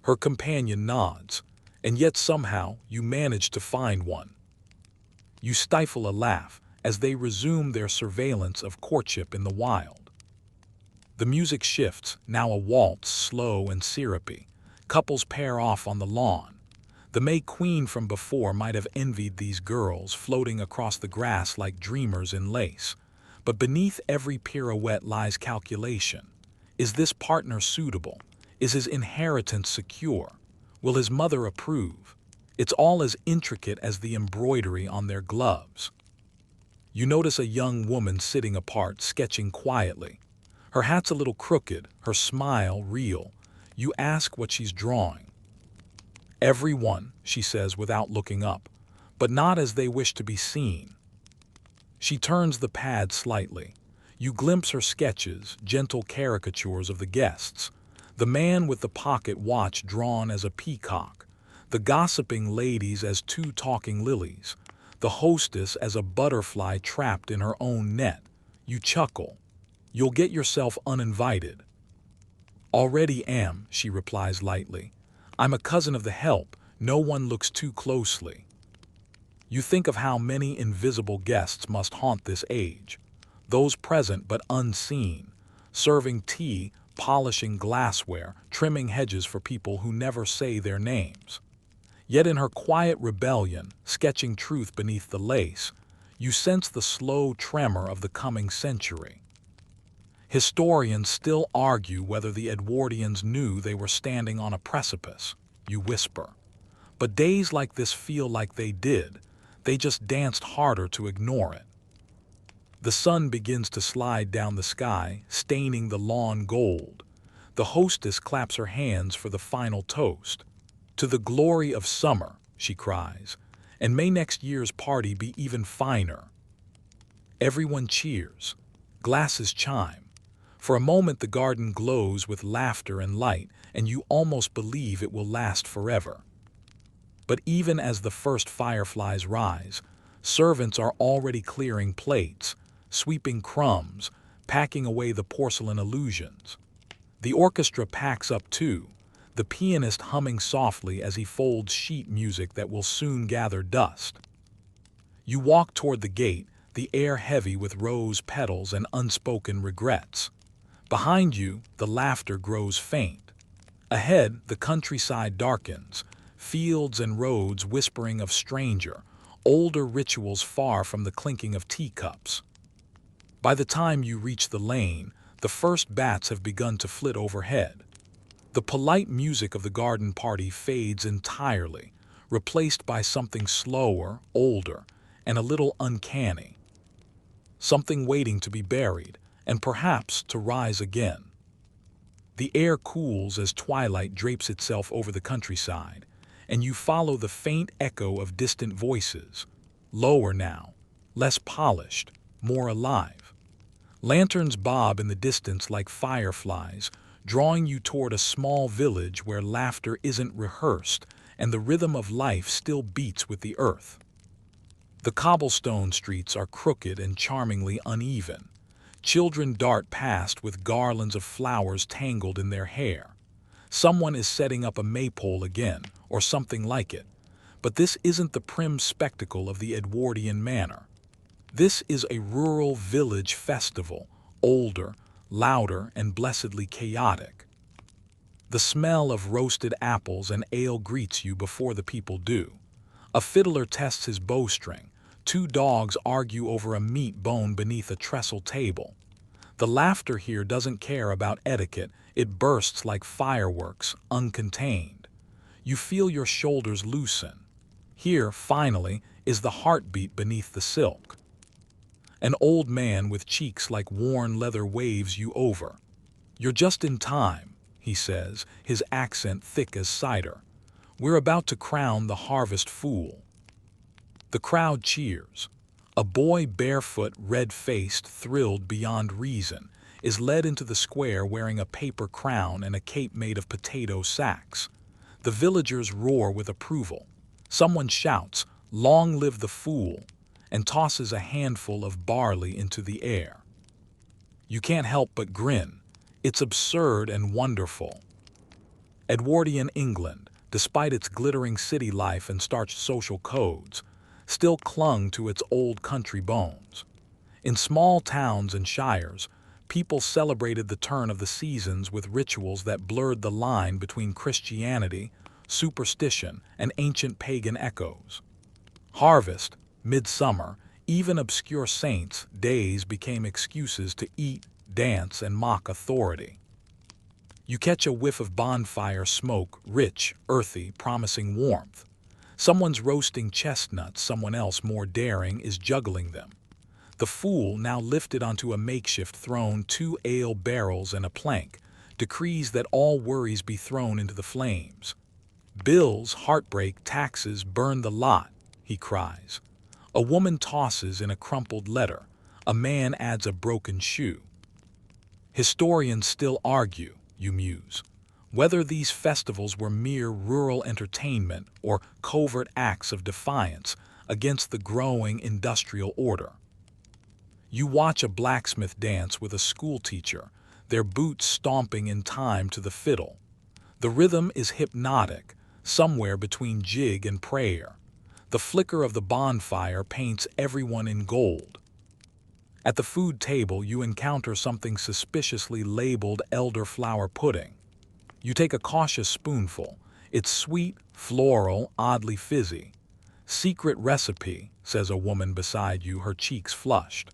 Her companion nods, "And yet somehow you manage to find one." You stifle a laugh as they resume their surveillance of courtship in the wild. The music shifts, now a waltz, slow and syrupy. Couples pair off on the lawn. The May Queen from before might have envied these girls floating across the grass like dreamers in lace. But beneath every pirouette lies calculation. Is this partner suitable? Is his inheritance secure? Will his mother approve? It's all as intricate as the embroidery on their gloves. You notice a young woman sitting apart, sketching quietly. Her hat's a little crooked, her smile real. You ask what she's drawing. "Everyone," she says without looking up, "but not as they wish to be seen." She turns the pad slightly. You glimpse her sketches, gentle caricatures of the guests. The man with the pocket watch drawn as a peacock. The gossiping ladies as two talking lilies. The hostess as a butterfly trapped in her own net. You chuckle. "You'll get yourself uninvited." "Already am," she replies lightly. "I'm a cousin of the help. No one looks too closely." You think of how many invisible guests must haunt this age. Those present but unseen, serving tea, polishing glassware, trimming hedges for people who never say their names. Yet in her quiet rebellion, sketching truth beneath the lace, you sense the slow tremor of the coming century. Historians still argue whether the Edwardians knew they were standing on a precipice, you whisper. But days like this feel like they did. They just danced harder to ignore it. The sun begins to slide down the sky, staining the lawn gold. The hostess claps her hands for the final toast. "To the glory of summer," she cries, "and may next year's party be even finer." Everyone cheers. Glasses chime. For a moment the garden glows with laughter and light, and you almost believe it will last forever. But even as the first fireflies rise, servants are already clearing plates. sweeping crumbs, packing away the porcelain illusions. The orchestra packs up too, the pianist humming softly as he folds sheet music that will soon gather dust. You walk toward the gate, the air heavy with rose petals and unspoken regrets. Behind you, the laughter grows faint. Ahead, the countryside darkens, fields and roads whispering of stranger, older rituals far from the clinking of teacups. By the time you reach the lane, the first bats have begun to flit overhead. The polite music of the garden party fades entirely, replaced by something slower, older, and a little uncanny. Something waiting to be buried, and perhaps to rise again. The air cools as twilight drapes itself over the countryside, and you follow the faint echo of distant voices, lower now, less polished, more alive. Lanterns bob in the distance like fireflies, drawing you toward a small village where laughter isn't rehearsed and the rhythm of life still beats with the earth. The cobblestone streets are crooked and charmingly uneven. Children dart past with garlands of flowers tangled in their hair. Someone is setting up a maypole again, or something like it. But this isn't the prim spectacle of the Edwardian manor. This is a rural village festival, older, louder, and blessedly chaotic. The smell of roasted apples and ale greets you before the people do. A fiddler tests his bowstring. Two dogs argue over a meat bone beneath a trestle table. The laughter here doesn't care about etiquette, it bursts like fireworks, uncontained. You feel your shoulders loosen. Here, finally, is the heartbeat beneath the silk. An old man with cheeks like worn leather waves you over. "You're just in time," he says, his accent thick as cider. "We're about to crown the harvest fool." The crowd cheers. A boy, barefoot, red-faced, thrilled beyond reason, is led into the square wearing a paper crown and a cape made of potato sacks. The villagers roar with approval. Someone shouts, "Long live the fool," and tosses a handful of barley into the air. You can't help but grin. It's absurd and wonderful. Edwardian England, despite its glittering city life and starched social codes, still clung to its old country bones. In small towns and shires, people celebrated the turn of the seasons with rituals that blurred the line between Christianity, superstition, and ancient pagan echoes. Harvest, midsummer, even obscure saints' days became excuses to eat, dance, and mock authority. You catch a whiff of bonfire smoke, rich, earthy, promising warmth. Someone's roasting chestnuts, someone else more daring is juggling them. The fool, now lifted onto a makeshift throne, 2 ale barrels and a plank, decrees that all worries be thrown into the flames. "Bills, heartbreak, taxes, burn the lot," he cries. A woman tosses in a crumpled letter. A man adds a broken shoe. Historians still argue, you muse, whether these festivals were mere rural entertainment or covert acts of defiance against the growing industrial order. You watch a blacksmith dance with a schoolteacher, their boots stomping in time to the fiddle. The rhythm is hypnotic, somewhere between jig and prayer. The flicker of the bonfire paints everyone in gold. At the food table, you encounter something suspiciously labeled elderflower pudding. You take a cautious spoonful. It's sweet, floral, oddly fizzy. "Secret recipe," says a woman beside you, her cheeks flushed.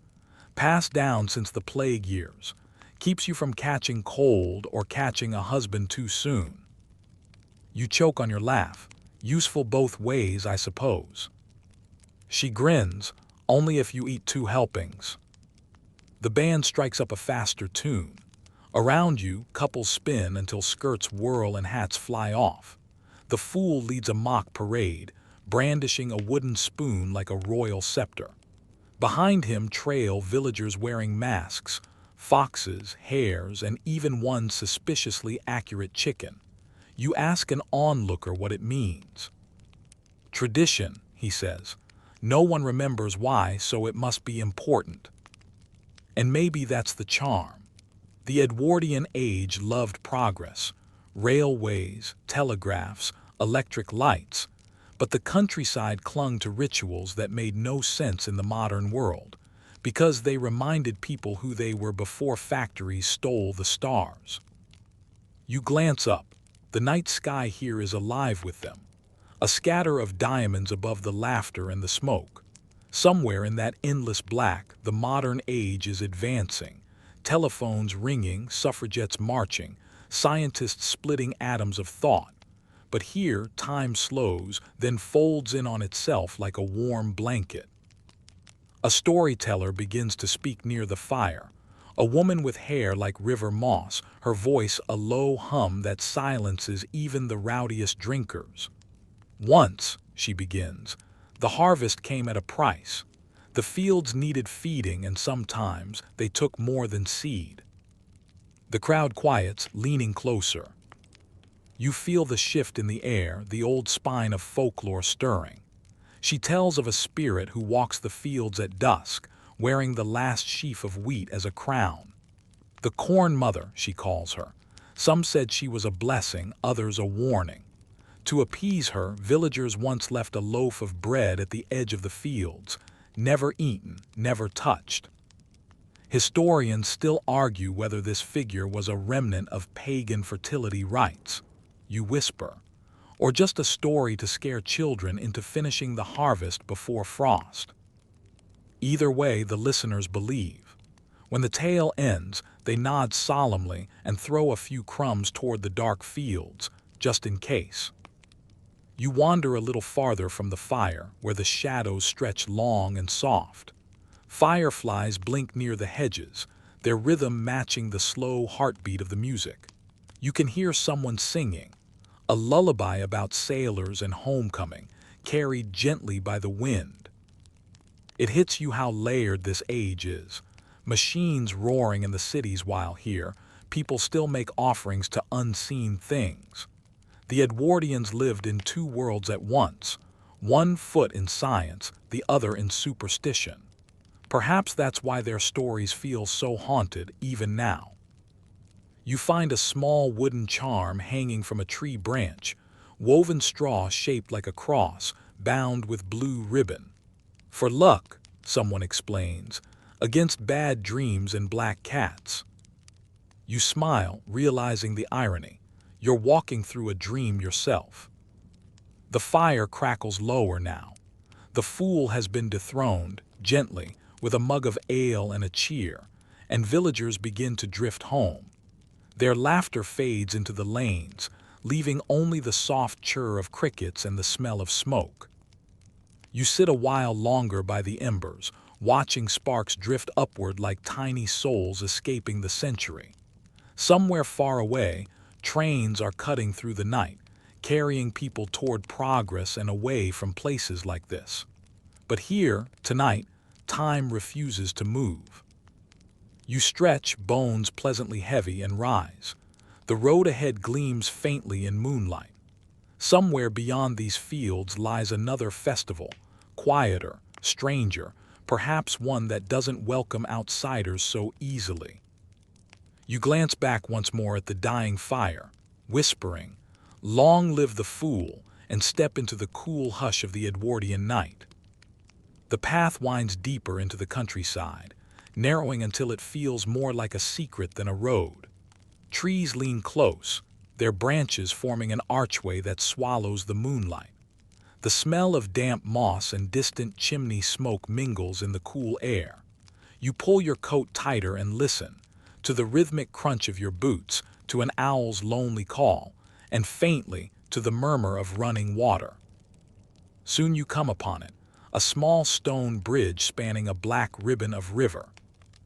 "Passed down since the plague years. Keeps you from catching cold or catching a husband too soon." You choke on your laugh. "Useful both ways, I suppose." She grins, "Only if you eat 2 helpings." The band strikes up a faster tune. Around you, couples spin until skirts whirl and hats fly off. The fool leads a mock parade, brandishing a wooden spoon like a royal scepter. Behind him trail villagers wearing masks, foxes, hares, and even one suspiciously accurate chicken. You ask an onlooker what it means. "Tradition," he says. "No one remembers why, so it must be important." And maybe that's the charm. The Edwardian age loved progress, railways, telegraphs, electric lights, but the countryside clung to rituals that made no sense in the modern world, because they reminded people who they were before factories stole the stars. You glance up. The night sky here is alive with them. A scatter of diamonds above the laughter and the smoke. Somewhere in that endless black, the modern age is advancing. Telephones ringing, suffragettes marching, scientists splitting atoms of thought. But here, time slows, then folds in on itself like a warm blanket. A storyteller begins to speak near the fire. A woman with hair like river moss, her voice a low hum that silences even the rowdiest drinkers. Once, she begins, the harvest came at a price. The fields needed feeding, and sometimes they took more than seed. The crowd quiets, leaning closer. You feel the shift in the air, the old spine of folklore stirring. She tells of a spirit who walks the fields at dusk, wearing the last sheaf of wheat as a crown. The Corn Mother, she calls her. Some said she was a blessing, others a warning. To appease her, villagers once left a loaf of bread at the edge of the fields, never eaten, never touched. Historians still argue whether this figure was a remnant of pagan fertility rites, you whisper, or just a story to scare children into finishing the harvest before frost. Either way, the listeners believe. When the tale ends, they nod solemnly and throw a few crumbs toward the dark fields, just in case. You wander a little farther from the fire, where the shadows stretch long and soft. Fireflies blink near the hedges, their rhythm matching the slow heartbeat of the music. You can hear someone singing, a lullaby about sailors and homecoming, carried gently by the wind. It hits you how layered this age is. Machines roaring in the cities while here, people still make offerings to unseen things. The Edwardians lived in two worlds at once, one foot in science, the other in superstition. Perhaps that's why their stories feel so haunted even now. You find a small wooden charm hanging from a tree branch, woven straw shaped like a cross, bound with blue ribbon. For luck, someone explains, against bad dreams and black cats. You smile, realizing the irony. You're walking through a dream yourself. The fire crackles lower now. The fool has been dethroned, gently, with a mug of ale and a cheer, and villagers begin to drift home. Their laughter fades into the lanes, leaving only the soft chirr of crickets and the smell of smoke. You sit a while longer by the embers, watching sparks drift upward like tiny souls escaping the century. Somewhere far away, trains are cutting through the night, carrying people toward progress and away from places like this. But here, tonight, time refuses to move. You stretch, bones pleasantly heavy, and rise. The road ahead gleams faintly in moonlight. Somewhere beyond these fields lies another festival, quieter, stranger, perhaps one that doesn't welcome outsiders so easily. You glance back once more at the dying fire, whispering, "Long live the fool," and step into the cool hush of the Edwardian night. The path winds deeper into the countryside, narrowing until it feels more like a secret than a road. Trees lean close, their branches forming an archway that swallows the moonlight. The smell of damp moss and distant chimney smoke mingles in the cool air. You pull your coat tighter and listen, to the rhythmic crunch of your boots, to an owl's lonely call, and faintly to the murmur of running water. Soon you come upon it, a small stone bridge spanning a black ribbon of river.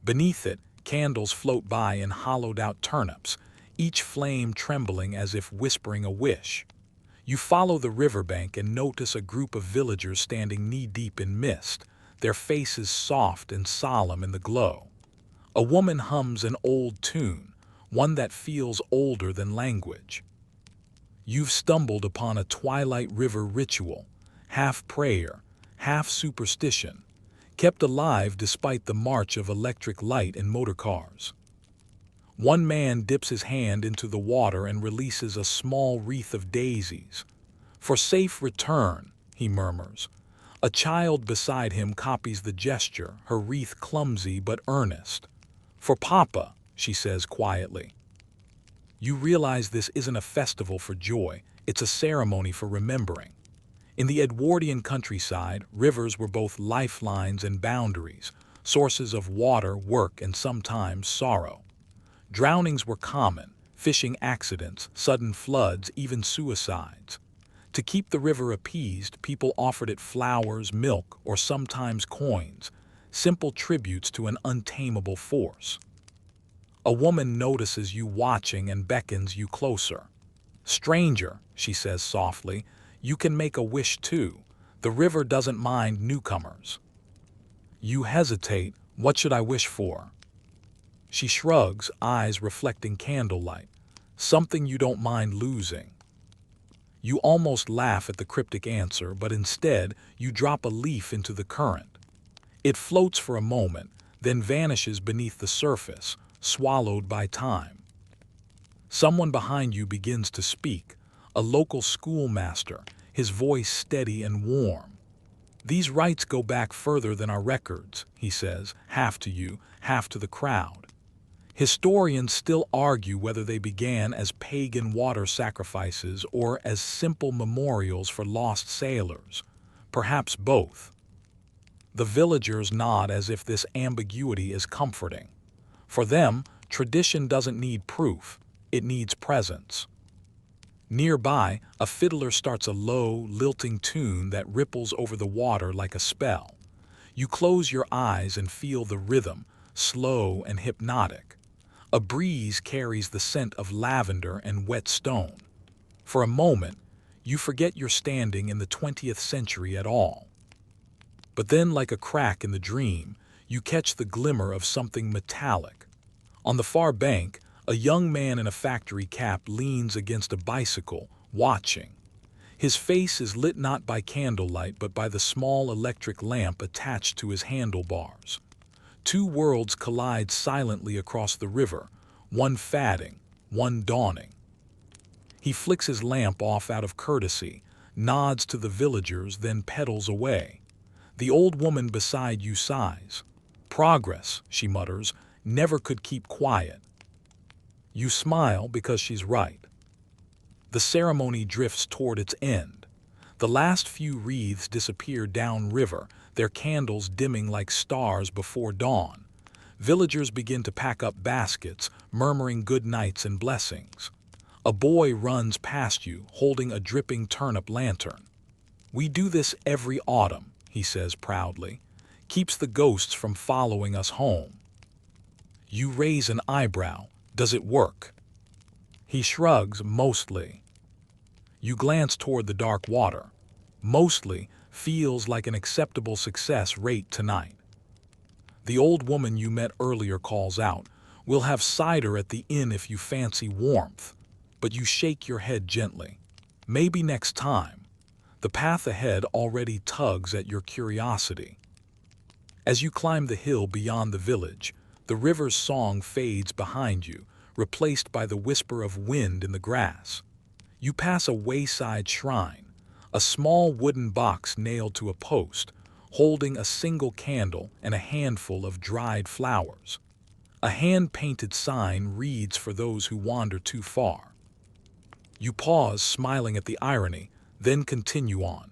Beneath it, candles float by in hollowed-out turnips, each flame trembling as if whispering a wish. You follow the riverbank and notice a group of villagers standing knee-deep in mist, their faces soft and solemn in the glow. A woman hums an old tune, one that feels older than language. You've stumbled upon a twilight river ritual, half prayer, half superstition, kept alive despite the march of electric light and motorcars. One man dips his hand into the water and releases a small wreath of daisies. "For safe return," he murmurs. A child beside him copies the gesture, her wreath clumsy but earnest. "For Papa," she says quietly. You realize this isn't a festival for joy, it's a ceremony for remembering. In the Edwardian countryside, rivers were both lifelines and boundaries, sources of water, work, and sometimes sorrow. Drownings were common, fishing accidents, sudden floods, even suicides. To keep the river appeased, people offered it flowers, milk, or sometimes coins, simple tributes to an untamable force. A woman notices you watching and beckons you closer. "Stranger," she says softly, "you can make a wish too. The river doesn't mind newcomers." You hesitate. "What should I wish for?" She shrugs, eyes reflecting candlelight. "Something you don't mind losing." You almost laugh at the cryptic answer, but instead you drop a leaf into the current. It floats for a moment, then vanishes beneath the surface, swallowed by time. Someone behind you begins to speak, a local schoolmaster, his voice steady and warm. "These rites go back further than our records," he says, half to you, half to the crowd. Historians still argue whether they began as pagan water sacrifices or as simple memorials for lost sailors. Perhaps both. The villagers nod as if this ambiguity is comforting. For them, tradition doesn't need proof, it needs presence. Nearby, a fiddler starts a low, lilting tune that ripples over the water like a spell. You close your eyes and feel the rhythm, slow and hypnotic. A breeze carries the scent of lavender and wet stone. For a moment, you forget you're standing in the 20th century at all. But then, like a crack in the dream, you catch the glimmer of something metallic. On the far bank, a young man in a factory cap leans against a bicycle, watching. His face is lit not by candlelight but by the small electric lamp attached to his handlebars. Two worlds collide silently across the river, one fading, one dawning. He flicks his lamp off out of courtesy, nods to the villagers, then pedals away. The old woman beside you sighs. "Progress," she mutters, "never could keep quiet." You smile because she's right. The ceremony drifts toward its end. The last few wreaths disappear downriver, their candles dimming like stars before dawn. Villagers begin to pack up baskets, murmuring good nights and blessings. A boy runs past you, holding a dripping turnip lantern. "We do this every autumn," he says proudly. "Keeps the ghosts from following us home." You raise an eyebrow. "Does it work?" He shrugs. "Mostly." You glance toward the dark water. "Mostly" feels like an acceptable success rate tonight. The old woman you met earlier calls out, "We'll have cider at the inn if you fancy warmth." But you shake your head gently. "Maybe next time." The path ahead already tugs at your curiosity. As you climb the hill beyond the village, the river's song fades behind you, replaced by the whisper of wind in the grass. You pass a wayside shrine, a small wooden box nailed to a post, holding a single candle and a handful of dried flowers. A hand-painted sign reads, "For those who wander too far." You pause, smiling at the irony, then continue on.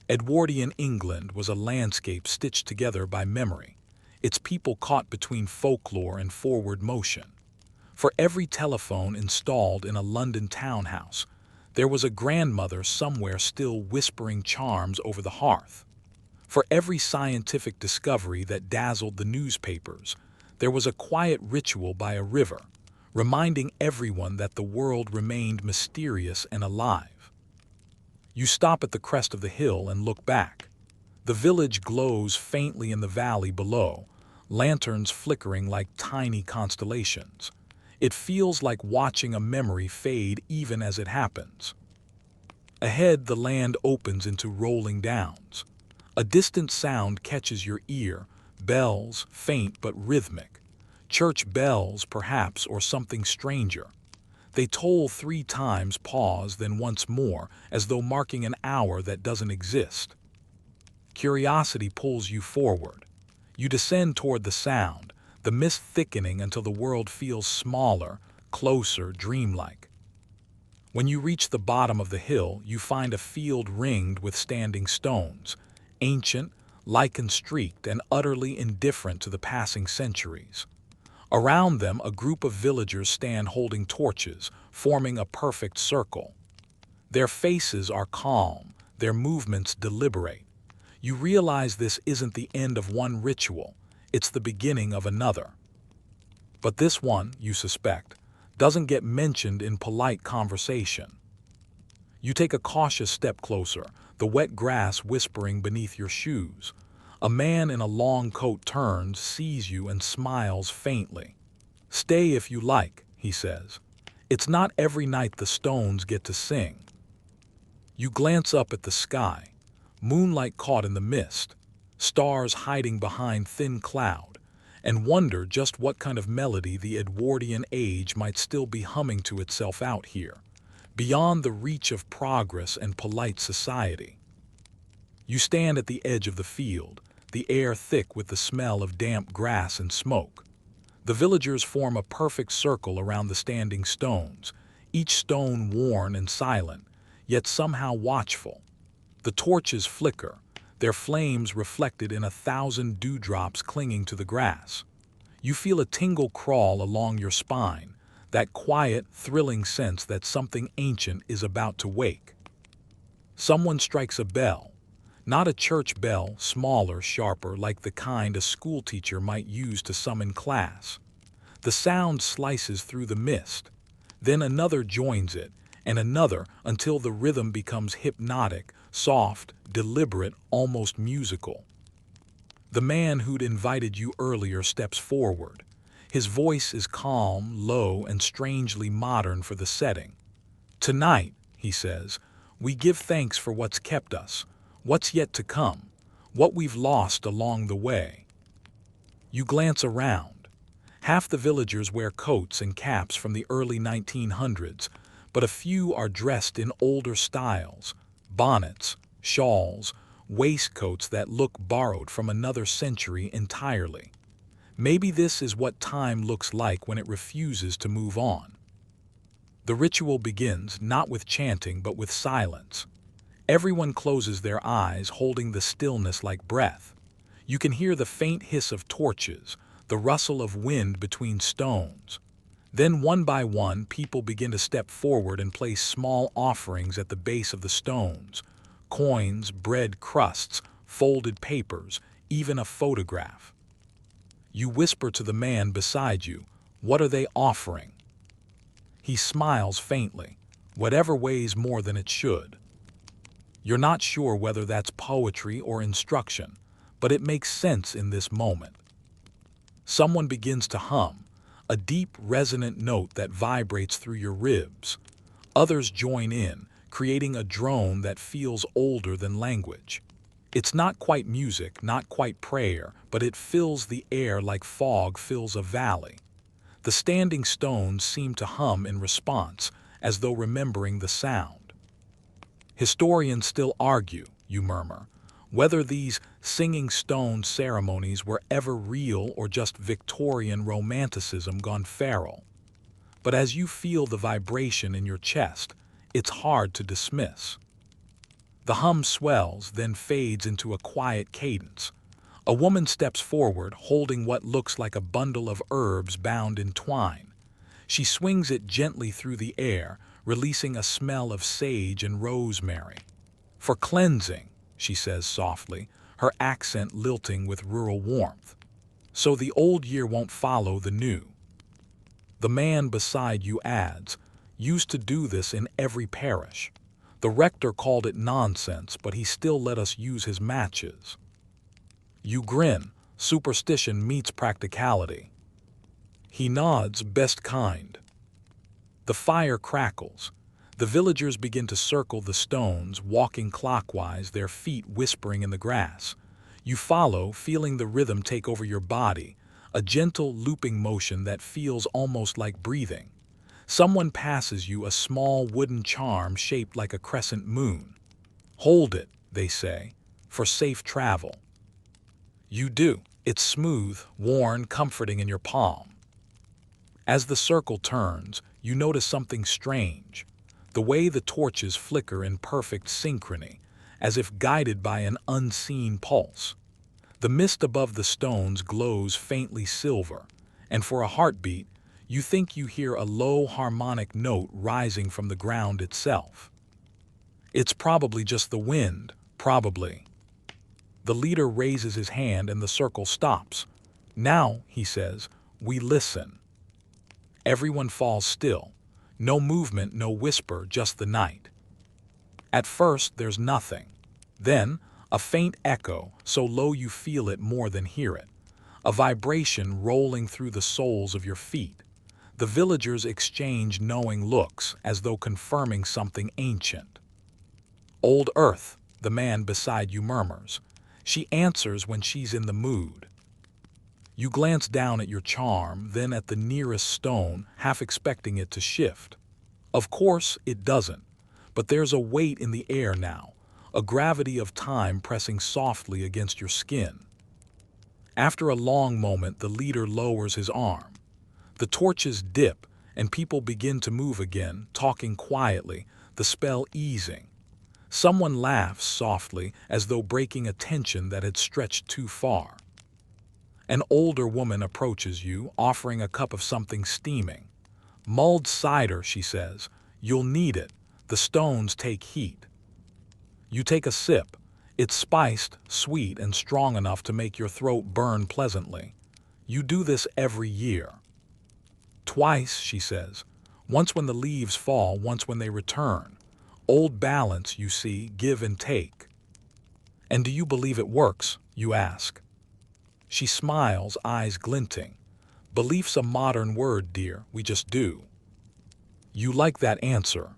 Edwardian England was a landscape stitched together by memory, its people caught between folklore and forward motion. For every telephone installed in a London townhouse, there was a grandmother somewhere still whispering charms over the hearth. For every scientific discovery that dazzled the newspapers, there was a quiet ritual by a river, reminding everyone that the world remained mysterious and alive. You stop at the crest of the hill and look back. The village glows faintly in the valley below, lanterns flickering like tiny constellations. It feels like watching a memory fade even as it happens. Ahead, the land opens into rolling downs. A distant sound catches your ear, bells, faint but rhythmic. Church bells, perhaps, or something stranger. They toll 3 times, pause, then once more, as though marking an hour that doesn't exist. Curiosity pulls you forward. You descend toward the sound, the mist thickening until the world feels smaller, closer, dreamlike. When you reach the bottom of the hill, you find a field ringed with standing stones, ancient, lichen-streaked, and utterly indifferent to the passing centuries. Around them, a group of villagers stand holding torches, forming a perfect circle. Their faces are calm, their movements deliberate. You realize this isn't the end of one ritual, it's the beginning of another. But this one, you suspect, doesn't get mentioned in polite conversation. You take a cautious step closer, the wet grass whispering beneath your shoes. A man in a long coat turns, sees you, and smiles faintly. "Stay if you like," he says. "It's not every night the stones get to sing." You glance up at the sky, moonlight caught in the mist, stars hiding behind thin cloud, and wonder just what kind of melody the Edwardian age might still be humming to itself out here, beyond the reach of progress and polite society. You stand at the edge of the field, the air thick with the smell of damp grass and smoke. The villagers form a perfect circle around the standing stones, each stone worn and silent, yet somehow watchful. The torches flicker, their flames reflected in 1,000 dewdrops clinging to the grass. You feel a tingle crawl along your spine, that quiet, thrilling sense that something ancient is about to wake. Someone strikes a bell. Not a church bell, smaller, sharper, like the kind a schoolteacher might use to summon class. The sound slices through the mist. Then another joins it, and another, until the rhythm becomes hypnotic, soft, deliberate, almost musical. The man who'd invited you earlier steps forward. His voice is calm, low, and strangely modern for the setting. "Tonight," he says, "we give thanks for what's kept us, what's yet to come, what we've lost along the way." You glance around. Half the villagers wear coats and caps from the early 1900s, but a few are dressed in older styles, bonnets, shawls, waistcoats that look borrowed from another century entirely. Maybe this is what time looks like when it refuses to move on. The ritual begins not with chanting but with silence. Everyone closes their eyes, holding the stillness like breath. You can hear the faint hiss of torches, the rustle of wind between stones. Then one by one, people begin to step forward and place small offerings at the base of the stones. Coins, bread crusts, folded papers, even a photograph. You whisper to the man beside you, "What are they offering?" He smiles faintly. "Whatever weighs more than it should." You're not sure whether that's poetry or instruction, but it makes sense in this moment. Someone begins to hum, a deep, resonant note that vibrates through your ribs. Others join in, creating a drone that feels older than language. It's not quite music, not quite prayer, but it fills the air like fog fills a valley. The standing stones seem to hum in response, as though remembering the sound. Historians still argue, you murmur, whether these singing stone ceremonies were ever real or just Victorian romanticism gone feral. But as you feel the vibration in your chest, it's hard to dismiss. The hum swells, then fades into a quiet cadence. A woman steps forward, holding what looks like a bundle of herbs bound in twine. She swings it gently through the air, releasing a smell of sage and rosemary. "For cleansing," she says softly, her accent lilting with rural warmth. "So the old year won't follow the new." The man beside you adds, "Used to do this in every parish. The rector called it nonsense, but he still let us use his matches." You grin. Superstition meets practicality. He nods, "Best kind." The fire crackles. The villagers begin to circle the stones, walking clockwise, their feet whispering in the grass. You follow, feeling the rhythm take over your body, a gentle looping motion that feels almost like breathing. Someone passes you a small wooden charm shaped like a crescent moon. "Hold it," they say, "for safe travel." You do. It's smooth, worn, comforting in your palm. As the circle turns, you notice something strange. The way the torches flicker in perfect synchrony, as if guided by an unseen pulse. The mist above the stones glows faintly silver, and for a heartbeat, you think you hear a low harmonic note rising from the ground itself. It's probably just the wind, probably. The leader raises his hand and the circle stops. "Now," he says, "we listen." Everyone falls still. No movement, no whisper, just the night. At first, there's nothing. Then, a faint echo, so low you feel it more than hear it. A vibration rolling through the soles of your feet. The villagers exchange knowing looks, as though confirming something ancient. "Old Earth," the man beside you murmurs. She answers when she's in the mood. You glance down at your charm, then at the nearest stone, half expecting it to shift. Of course, it doesn't. But there's a weight in the air now, a gravity of time pressing softly against your skin. After a long moment, the leader lowers his arm. The torches dip, and people begin to move again, talking quietly, the spell easing. Someone laughs softly, as though breaking a tension that had stretched too far. An older woman approaches you, offering a cup of something steaming. "Mulled cider," she says. "You'll need it. The stones take heat." You take a sip. It's spiced, sweet, and strong enough to make your throat burn pleasantly. You do this every year. "Twice," she says. "Once when the leaves fall, once when they return. Old balance, you see, give and take." "And do you believe it works?" you ask. She smiles, eyes glinting. "Belief's a modern word, dear. We just do." You like that answer.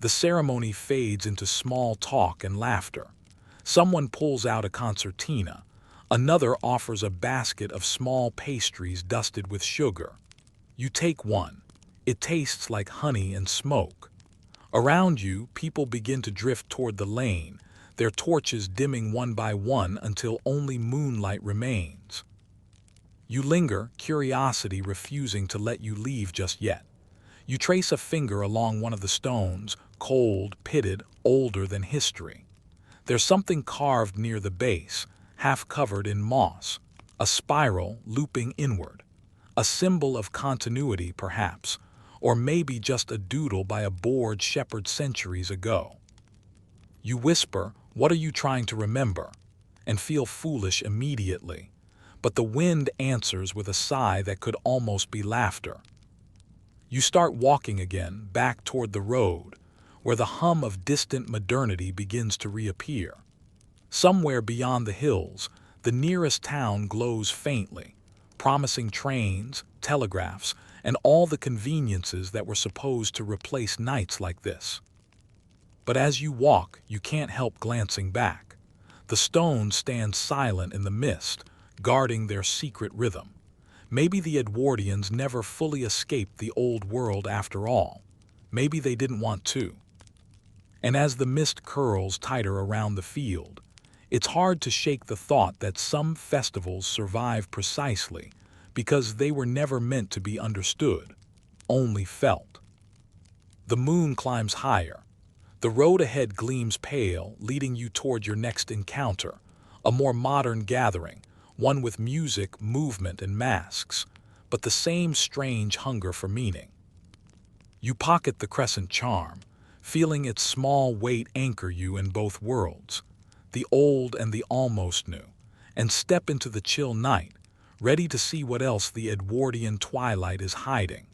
The ceremony fades into small talk and laughter. Someone pulls out a concertina. Another offers a basket of small pastries dusted with sugar. You take one. It tastes like honey and smoke. Around you, people begin to drift toward the lane, their torches dimming one by one until only moonlight remains. You linger, curiosity refusing to let you leave just yet. You trace a finger along one of the stones, cold, pitted, older than history. There's something carved near the base, half covered in moss, a spiral looping inward. A symbol of continuity, perhaps, or maybe just a doodle by a bored shepherd centuries ago. You whisper, "What are you trying to remember?" and feel foolish immediately. But the wind answers with a sigh that could almost be laughter. You start walking again, back toward the road, where the hum of distant modernity begins to reappear. Somewhere beyond the hills, the nearest town glows faintly, promising trains, telegraphs, and all the conveniences that were supposed to replace nights like this. But as you walk, you can't help glancing back. The stones stand silent in the mist, guarding their secret rhythm. Maybe the Edwardians never fully escaped the old world after all. Maybe they didn't want to. And as the mist curls tighter around the field, it's hard to shake the thought that some festivals survive precisely because they were never meant to be understood, only felt. The moon climbs higher. The road ahead gleams pale, leading you toward your next encounter, a more modern gathering, one with music, movement, and masks, but the same strange hunger for meaning. You pocket the crescent charm, feeling its small weight anchor you in both worlds, the old and the almost new, and step into the chill night, ready to see what else the Edwardian twilight is hiding.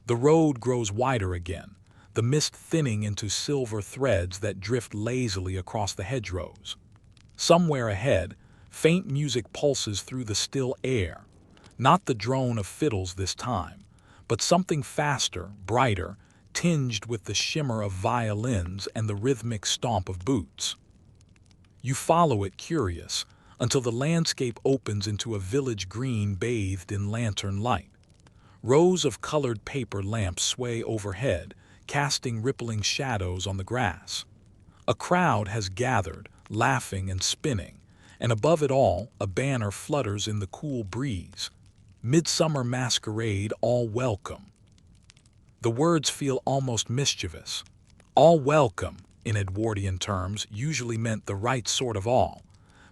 The road grows wider again, the mist thinning into silver threads that drift lazily across the hedgerows. Somewhere ahead, faint music pulses through the still air, not the drone of fiddles this time, but something faster, brighter, tinged with the shimmer of violins and the rhythmic stomp of boots. You follow it curious, until the landscape opens into a village green bathed in lantern light. Rows of colored paper lamps sway overhead, casting rippling shadows on the grass. A crowd has gathered, laughing and spinning, and above it all, a banner flutters in the cool breeze. Midsummer masquerade, all welcome. The words feel almost mischievous. All welcome, in Edwardian terms, usually meant the right sort of all,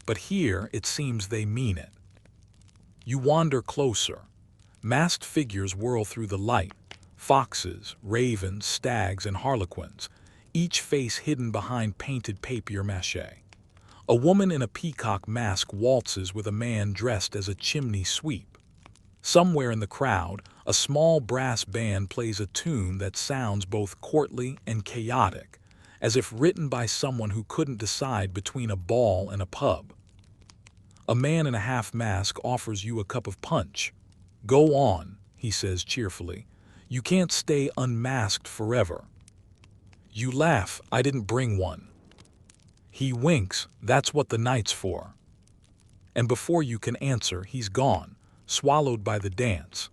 but here it seems they mean it. You wander closer. Masked figures whirl through the light, foxes, ravens, stags, and harlequins, each face hidden behind painted papier-mâché. A woman in a peacock mask waltzes with a man dressed as a chimney sweep. Somewhere in the crowd, a small brass band plays a tune that sounds both courtly and chaotic, as if written by someone who couldn't decide between a ball and a pub. A man in a half-mask offers you a cup of punch. "Go on," he says cheerfully. "You can't stay unmasked forever." You laugh, "I didn't bring one." He winks, "That's what the night's for." And before you can answer, he's gone, swallowed by the dance.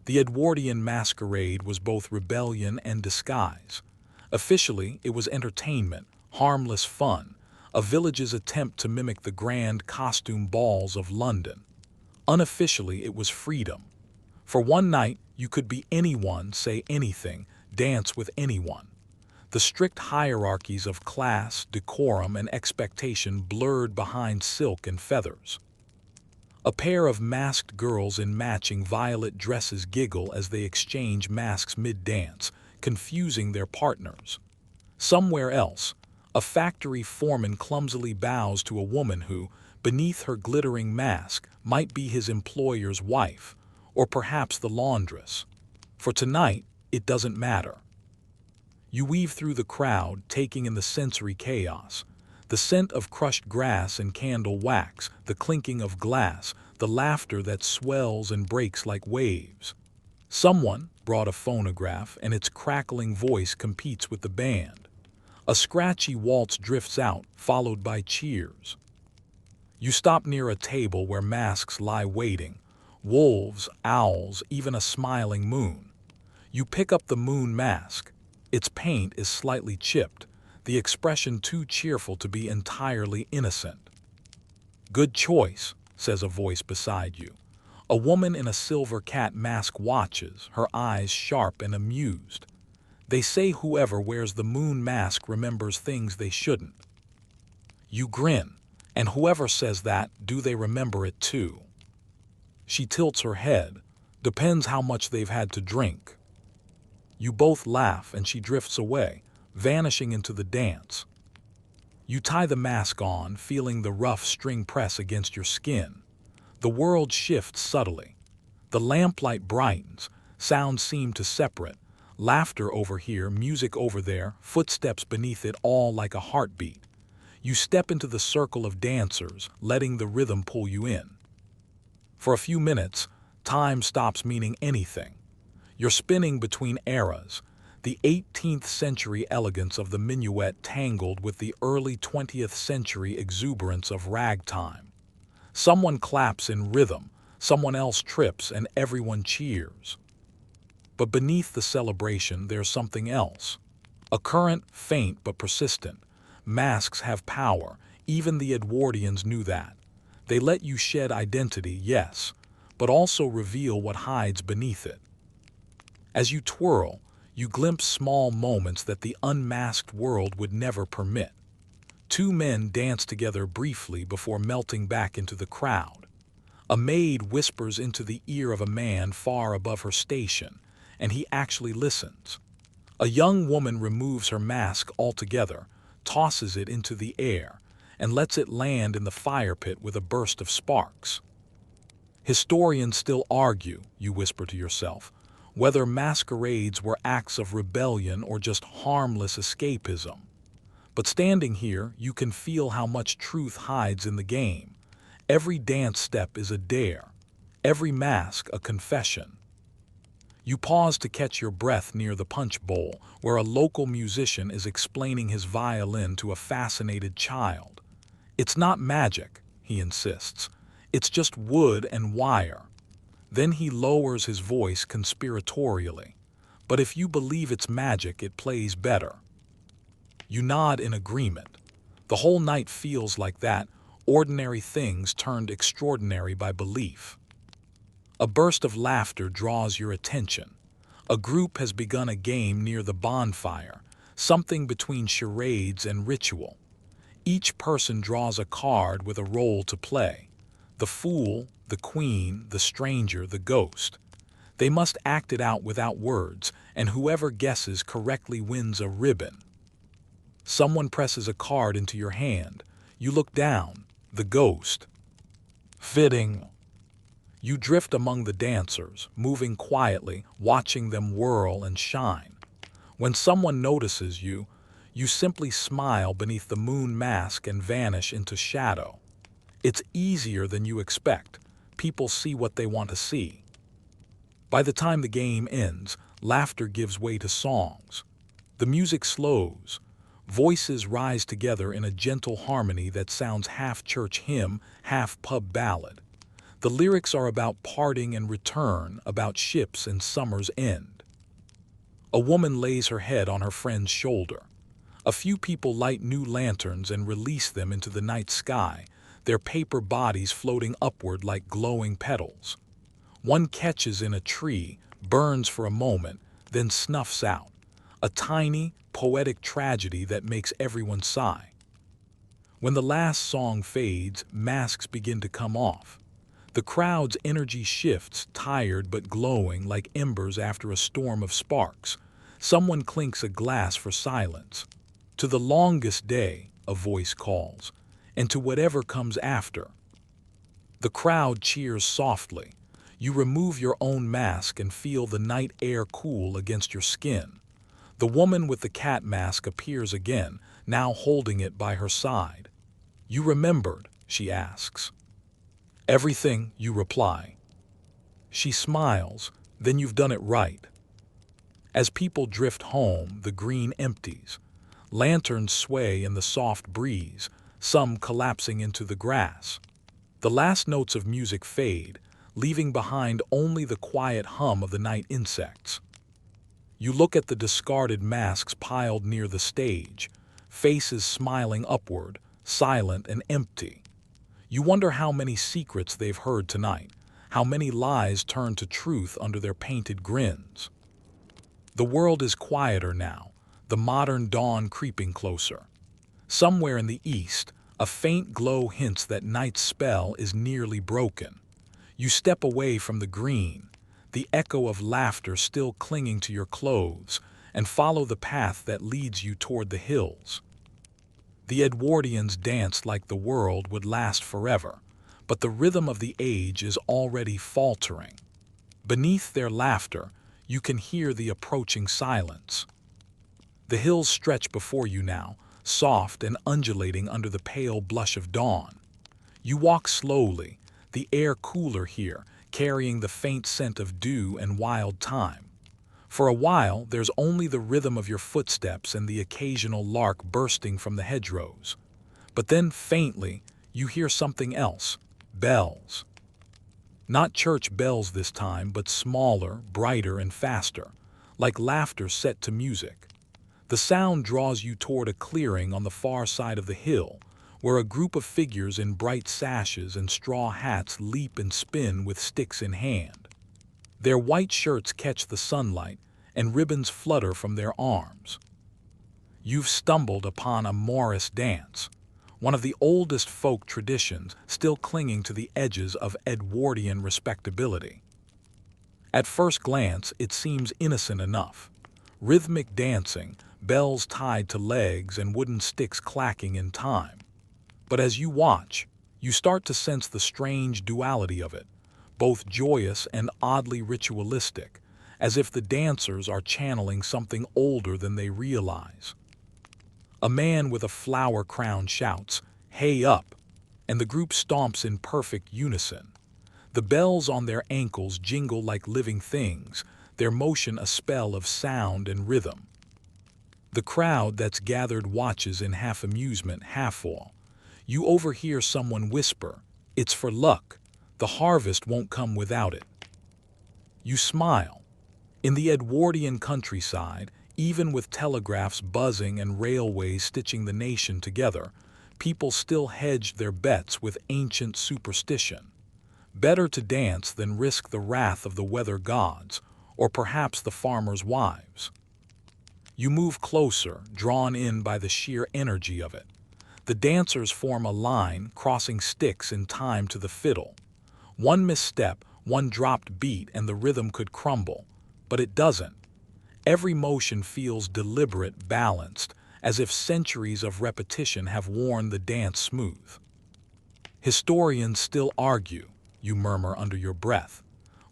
The Edwardian masquerade was both rebellion and disguise. Officially, it was entertainment, harmless fun, a village's attempt to mimic the grand costume balls of London. Unofficially, it was freedom. For one night, you could be anyone, say anything, dance with anyone. The strict hierarchies of class, decorum, and expectation blurred behind silk and feathers. A pair of masked girls in matching violet dresses giggle as they exchange masks mid-dance, confusing their partners. Somewhere else, a factory foreman clumsily bows to a woman who, beneath her glittering mask, might be his employer's wife, or perhaps the laundress. For tonight, it doesn't matter. You weave through the crowd, taking in the sensory chaos. The scent of crushed grass and candle wax, the clinking of glass, the laughter that swells and breaks like waves. Someone brought a phonograph, and its crackling voice competes with the band. A scratchy waltz drifts out, followed by cheers. You stop near a table where masks lie waiting. Wolves, owls, even a smiling moon. You pick up the moon mask. Its paint is slightly chipped, the expression too cheerful to be entirely innocent. "Good choice," says a voice beside you. A woman in a silver cat mask watches, her eyes sharp and amused. They say whoever wears the moon mask remembers things they shouldn't. You grin, and whoever says that, do they remember it too? She tilts her head. Depends how much they've had to drink. You both laugh, and she drifts away, vanishing into the dance. You tie the mask on, feeling the rough string press against your skin. The world shifts subtly. The lamplight brightens, sounds seem to separate, laughter over here, music over there, footsteps beneath it, all like a heartbeat. You step into the circle of dancers, letting the rhythm pull you in. For a few minutes, time stops meaning anything. You're spinning between eras, the 18th century elegance of the minuet tangled with the early 20th century exuberance of ragtime. Someone claps in rhythm, someone else trips, and everyone cheers. But beneath the celebration, there's something else. A current, faint but persistent. Masks have power. Even the Edwardians knew that. They let you shed identity, yes, but also reveal what hides beneath it. As you twirl, you glimpse small moments that the unmasked world would never permit. Two men dance together briefly before melting back into the crowd. A maid whispers into the ear of a man far above her station, and he actually listens. A young woman removes her mask altogether, tosses it into the air, and lets it land in the fire pit with a burst of sparks. Historians still argue, you whisper to yourself, whether masquerades were acts of rebellion or just harmless escapism. But standing here, you can feel how much truth hides in the game. Every dance step is a dare, every mask a confession. You pause to catch your breath near the punch bowl, where a local musician is explaining his violin to a fascinated child. "It's not magic," he insists. "It's just wood and wire." Then he lowers his voice conspiratorially. "But if you believe it's magic, it plays better." You nod in agreement. The whole night feels like that, ordinary things turned extraordinary by belief. A burst of laughter draws your attention. A group has begun a game near the bonfire, something between charades and ritual. Each person draws a card with a role to play. The fool, the queen, the stranger, the ghost. They must act it out without words, and whoever guesses correctly wins a ribbon. Someone presses a card into your hand. You look down. The ghost. Fitting. You drift among the dancers, moving quietly, watching them whirl and shine. When someone notices you, you simply smile beneath the moon mask and vanish into shadow. It's easier than you expect. People see what they want to see. By the time the game ends, laughter gives way to songs. The music slows. Voices rise together in a gentle harmony that sounds half church hymn, half pub ballad. The lyrics are about parting and return, about ships and summer's end. A woman lays her head on her friend's shoulder. A few people light new lanterns and release them into the night sky, their paper bodies floating upward like glowing petals. One catches in a tree, burns for a moment, then snuffs out. A tiny, poetic tragedy that makes everyone sigh. When the last song fades, masks begin to come off. The crowd's energy shifts, tired but glowing like embers after a storm of sparks. Someone clinks a glass for silence. "To the longest day," a voice calls, "and to whatever comes after." The crowd cheers softly. You remove your own mask and feel the night air cool against your skin. The woman with the cat mask appears again, now holding it by her side. "You remembered?" she asks. "Everything," you reply. She smiles. "Then you've done it right." As people drift home, the green empties. Lanterns sway in the soft breeze, some collapsing into the grass. The last notes of music fade, leaving behind only the quiet hum of the night insects. You look at the discarded masks piled near the stage, faces smiling upward, silent and empty. You wonder how many secrets they've heard tonight, how many lies turned to truth under their painted grins. The world is quieter now, the modern dawn creeping closer. Somewhere in the east, a faint glow hints that night's spell is nearly broken. You step away from the green, the echo of laughter still clinging to your clothes, and follow the path that leads you toward the hills. The Edwardians danced like the world would last forever, but the rhythm of the age is already faltering. Beneath their laughter, you can hear the approaching silence. The hills stretch before you now, soft and undulating under the pale blush of dawn. You walk slowly, the air cooler here, carrying the faint scent of dew and wild thyme. For a while, there's only the rhythm of your footsteps and the occasional lark bursting from the hedgerows. But then, faintly, you hear something else: bells. Not church bells this time, but smaller, brighter, and faster, like laughter set to music. The sound draws you toward a clearing on the far side of the hill, where a group of figures in bright sashes and straw hats leap and spin with sticks in hand. Their white shirts catch the sunlight, and ribbons flutter from their arms. You've stumbled upon a Morris dance, one of the oldest folk traditions still clinging to the edges of Edwardian respectability. At first glance, it seems innocent enough. Rhythmic dancing, bells tied to legs and wooden sticks clacking in time. But as you watch, you start to sense the strange duality of it, both joyous and oddly ritualistic, as if the dancers are channeling something older than they realize. A man with a flower crown shouts, "Hey up!" and the group stomps in perfect unison. The bells on their ankles jingle like living things, their motion a spell of sound and rhythm. The crowd that's gathered watches in half amusement, half awe. You overhear someone whisper, "It's for luck. The harvest won't come without it." You smile. In the Edwardian countryside, even with telegraphs buzzing and railways stitching the nation together, people still hedged their bets with ancient superstition. Better to dance than risk the wrath of the weather gods, or perhaps the farmers' wives. You move closer, drawn in by the sheer energy of it. The dancers form a line, crossing sticks in time to the fiddle. One misstep, one dropped beat, and the rhythm could crumble. But it doesn't. Every motion feels deliberate, balanced, as if centuries of repetition have worn the dance smooth. Historians still argue, you murmur under your breath,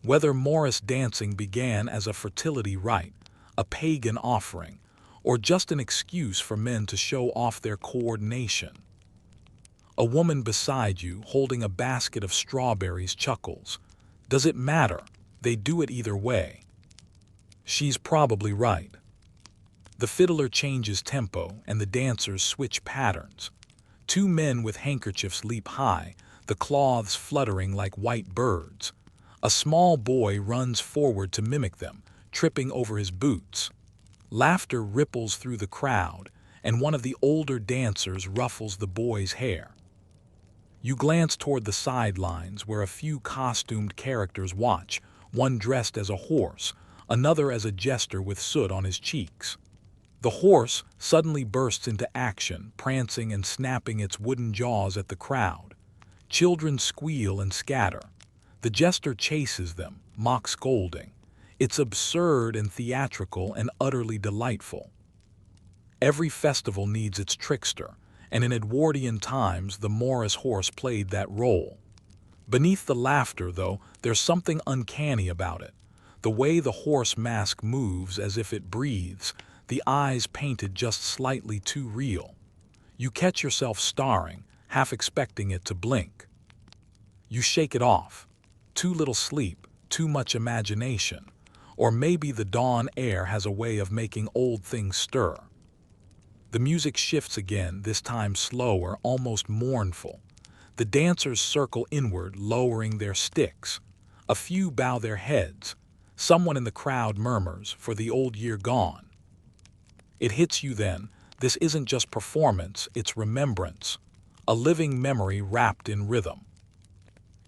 whether Morris dancing began as a fertility rite, a pagan offering, or just an excuse for men to show off their coordination. A woman beside you, holding a basket of strawberries, chuckles. Does it matter? They do it either way. She's probably right. The fiddler changes tempo, and the dancers switch patterns. Two men with handkerchiefs leap high, the cloths fluttering like white birds. A small boy runs forward to mimic them, tripping over his boots. Laughter ripples through the crowd, and one of the older dancers ruffles the boy's hair. You glance toward the sidelines where a few costumed characters watch, one dressed as a horse, another as a jester with soot on his cheeks. The horse suddenly bursts into action, prancing and snapping its wooden jaws at the crowd. Children squeal and scatter. The jester chases them, mock scolding. It's absurd and theatrical and utterly delightful. Every festival needs its trickster, and in Edwardian times the Morris horse played that role. Beneath the laughter, though, there's something uncanny about it. The way the horse mask moves as if it breathes, the eyes painted just slightly too real. You catch yourself staring, half expecting it to blink. You shake it off. Too little sleep, too much imagination. Or maybe the dawn air has a way of making old things stir. The music shifts again, this time slower, almost mournful. The dancers circle inward, lowering their sticks. A few bow their heads. Someone in the crowd murmurs, "For the old year gone." It hits you then, this isn't just performance, it's remembrance. A living memory wrapped in rhythm.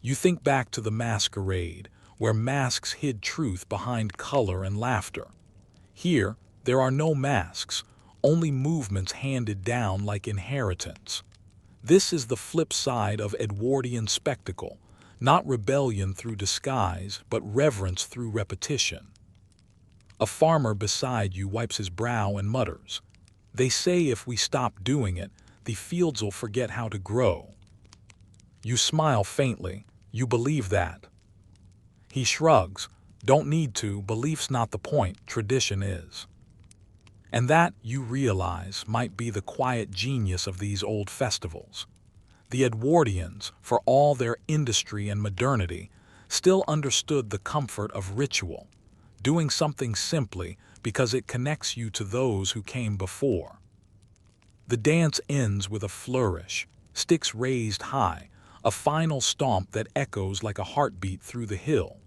You think back to the masquerade, where masks hid truth behind color and laughter. Here, there are no masks, only movements handed down like inheritance. This is the flip side of Edwardian spectacle, not rebellion through disguise, but reverence through repetition. A farmer beside you wipes his brow and mutters, "They say if we stop doing it, the fields'll forget how to grow." You smile faintly. You believe that. He shrugs. "Don't need to, belief's not the point, tradition is." And that, you realize, might be the quiet genius of these old festivals. The Edwardians, for all their industry and modernity, still understood the comfort of ritual, doing something simply because it connects you to those who came before. The dance ends with a flourish, sticks raised high, a final stomp that echoes like a heartbeat through the hill.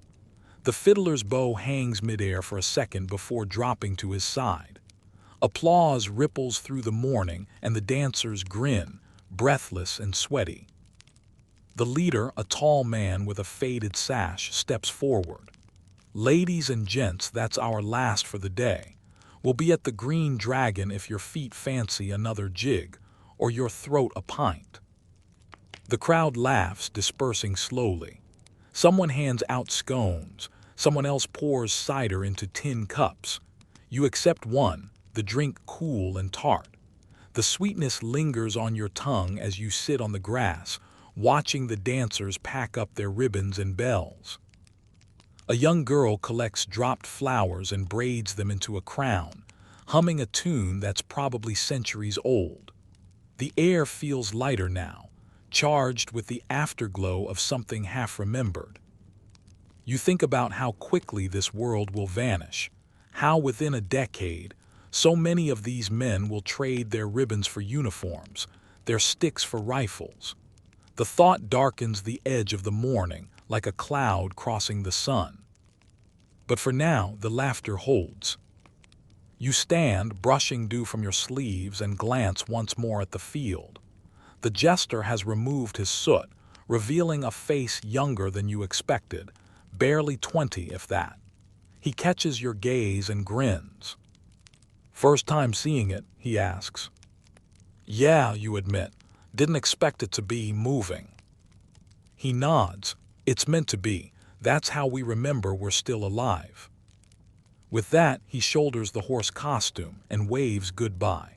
The fiddler's bow hangs midair for a second before dropping to his side. Applause ripples through the morning, and the dancers grin, breathless and sweaty. The leader, a tall man with a faded sash, steps forward. "Ladies and gents, that's our last for the day. We'll be at the Green Dragon if your feet fancy another jig, or your throat a pint." The crowd laughs, dispersing slowly. Someone hands out scones, someone else pours cider into tin cups. You accept one, the drink cool and tart. The sweetness lingers on your tongue as you sit on the grass, watching the dancers pack up their ribbons and bells. A young girl collects dropped flowers and braids them into a crown, humming a tune that's probably centuries old. The air feels lighter now, charged with the afterglow of something half-remembered. You think about how quickly this world will vanish, how within a decade, so many of these men will trade their ribbons for uniforms, their sticks for rifles. The thought darkens the edge of the morning like a cloud crossing the sun. But for now, the laughter holds. You stand, brushing dew from your sleeves, and glance once more at the field. The jester has removed his soot, revealing a face younger than you expected, barely 20 if that. He catches your gaze and grins. "First time seeing it?" he asks. "Yeah," you admit. "Didn't expect it to be moving." He nods. "It's meant to be. That's how we remember we're still alive." With that, he shoulders the horse costume and waves goodbye.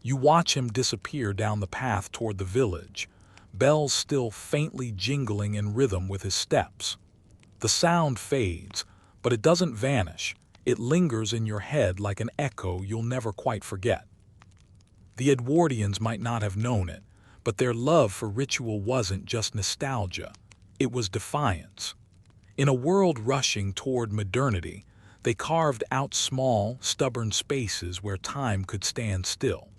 You watch him disappear down the path toward the village, bells still faintly jingling in rhythm with his steps. The sound fades, but it doesn't vanish. It lingers in your head like an echo you'll never quite forget. The Edwardians might not have known it, but their love for ritual wasn't just nostalgia. It was defiance. In a world rushing toward modernity, they carved out small, stubborn spaces where time could stand still.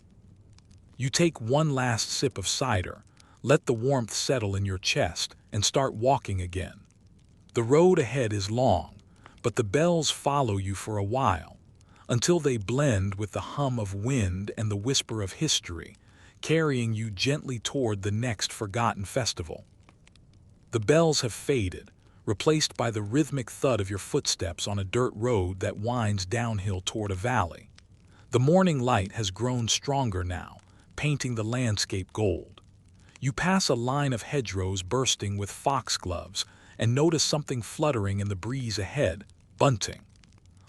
You take one last sip of cider, let the warmth settle in your chest, and start walking again. The road ahead is long, but the bells follow you for a while, until they blend with the hum of wind and the whisper of history, carrying you gently toward the next forgotten festival. The bells have faded, replaced by the rhythmic thud of your footsteps on a dirt road that winds downhill toward a valley. The morning light has grown stronger now, painting the landscape gold. You pass a line of hedgerows bursting with foxgloves and notice something fluttering in the breeze ahead: bunting.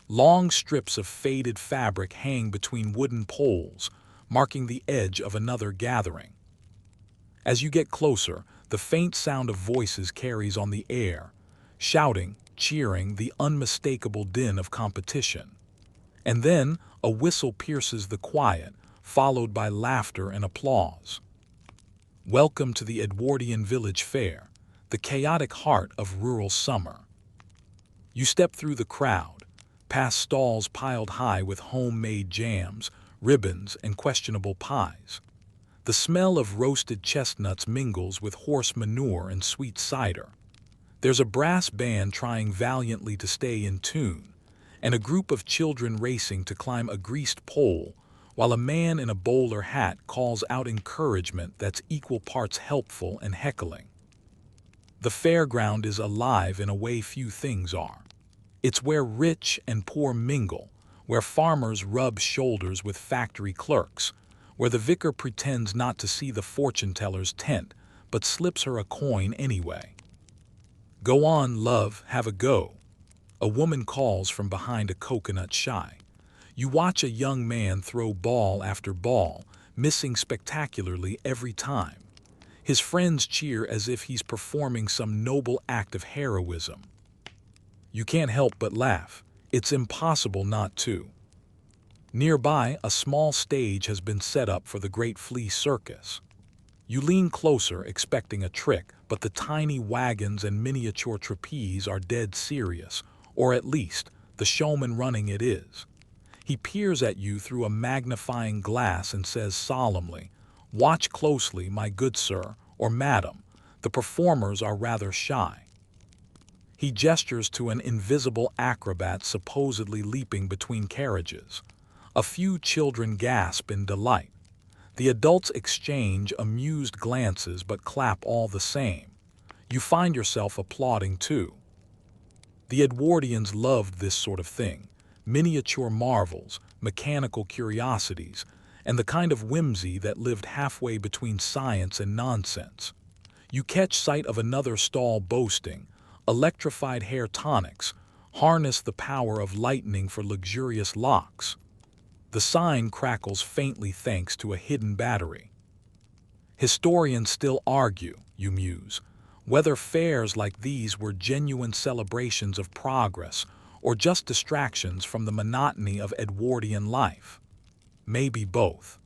Long strips of faded fabric hang between wooden poles, marking the edge of another gathering. As you get closer, the faint sound of voices carries on the air, shouting, cheering, the unmistakable din of competition. And then a whistle pierces the quiet, followed by laughter and applause. Welcome to the Edwardian Village Fair, the chaotic heart of rural summer. You step through the crowd, past stalls piled high with homemade jams, ribbons, and questionable pies. The smell of roasted chestnuts mingles with horse manure and sweet cider. There's a brass band trying valiantly to stay in tune, and a group of children racing to climb a greased pole, while a man in a bowler hat calls out encouragement that's equal parts helpful and heckling. The fairground is alive in a way few things are. It's where rich and poor mingle, where farmers rub shoulders with factory clerks, where the vicar pretends not to see the fortune-teller's tent, but slips her a coin anyway. "Go on, love, have a go," a woman calls from behind a coconut shy. You watch a young man throw ball after ball, missing spectacularly every time. His friends cheer as if he's performing some noble act of heroism. You can't help but laugh. It's impossible not to. Nearby, a small stage has been set up for the Great Flea Circus. You lean closer, expecting a trick, but the tiny wagons and miniature trapeze are dead serious, or at least, the showman running it is. He peers at you through a magnifying glass and says solemnly, "Watch closely, my good sir, or madam. The performers are rather shy." He gestures to an invisible acrobat supposedly leaping between carriages. A few children gasp in delight. The adults exchange amused glances but clap all the same. You find yourself applauding too. The Edwardians loved this sort of thing: miniature marvels, mechanical curiosities, and the kind of whimsy that lived halfway between science and nonsense. You catch sight of another stall boasting, "Electrified hair tonics, harness the power of lightning for luxurious locks." The sign crackles faintly thanks to a hidden battery. Historians still argue, you muse, whether fairs like these were genuine celebrations of progress or just distractions from the monotony of Edwardian life. Maybe both.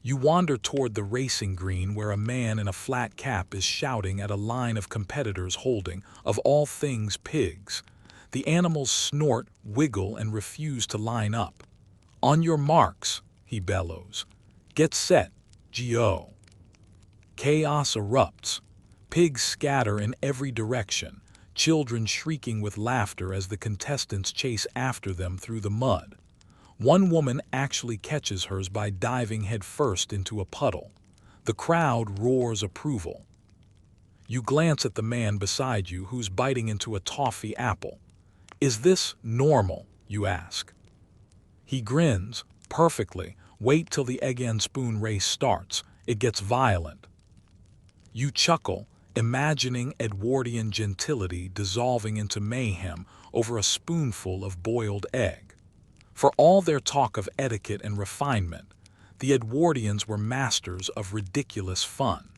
You wander toward the racing green where a man in a flat cap is shouting at a line of competitors holding, of all things, pigs. The animals snort, wiggle, and refuse to line up. "On your marks," he bellows. "Get set, Go." Chaos erupts. Pigs scatter in every direction, children shrieking with laughter as the contestants chase after them through the mud. One woman actually catches hers by diving headfirst into a puddle. The crowd roars approval. You glance at the man beside you who's biting into a toffee apple. "Is this normal?" you ask. He grins. "Perfectly. Wait till the egg and spoon race starts. It gets violent." You chuckle, imagining Edwardian gentility dissolving into mayhem over a spoonful of boiled egg. For all their talk of etiquette and refinement, the Edwardians were masters of ridiculous fun.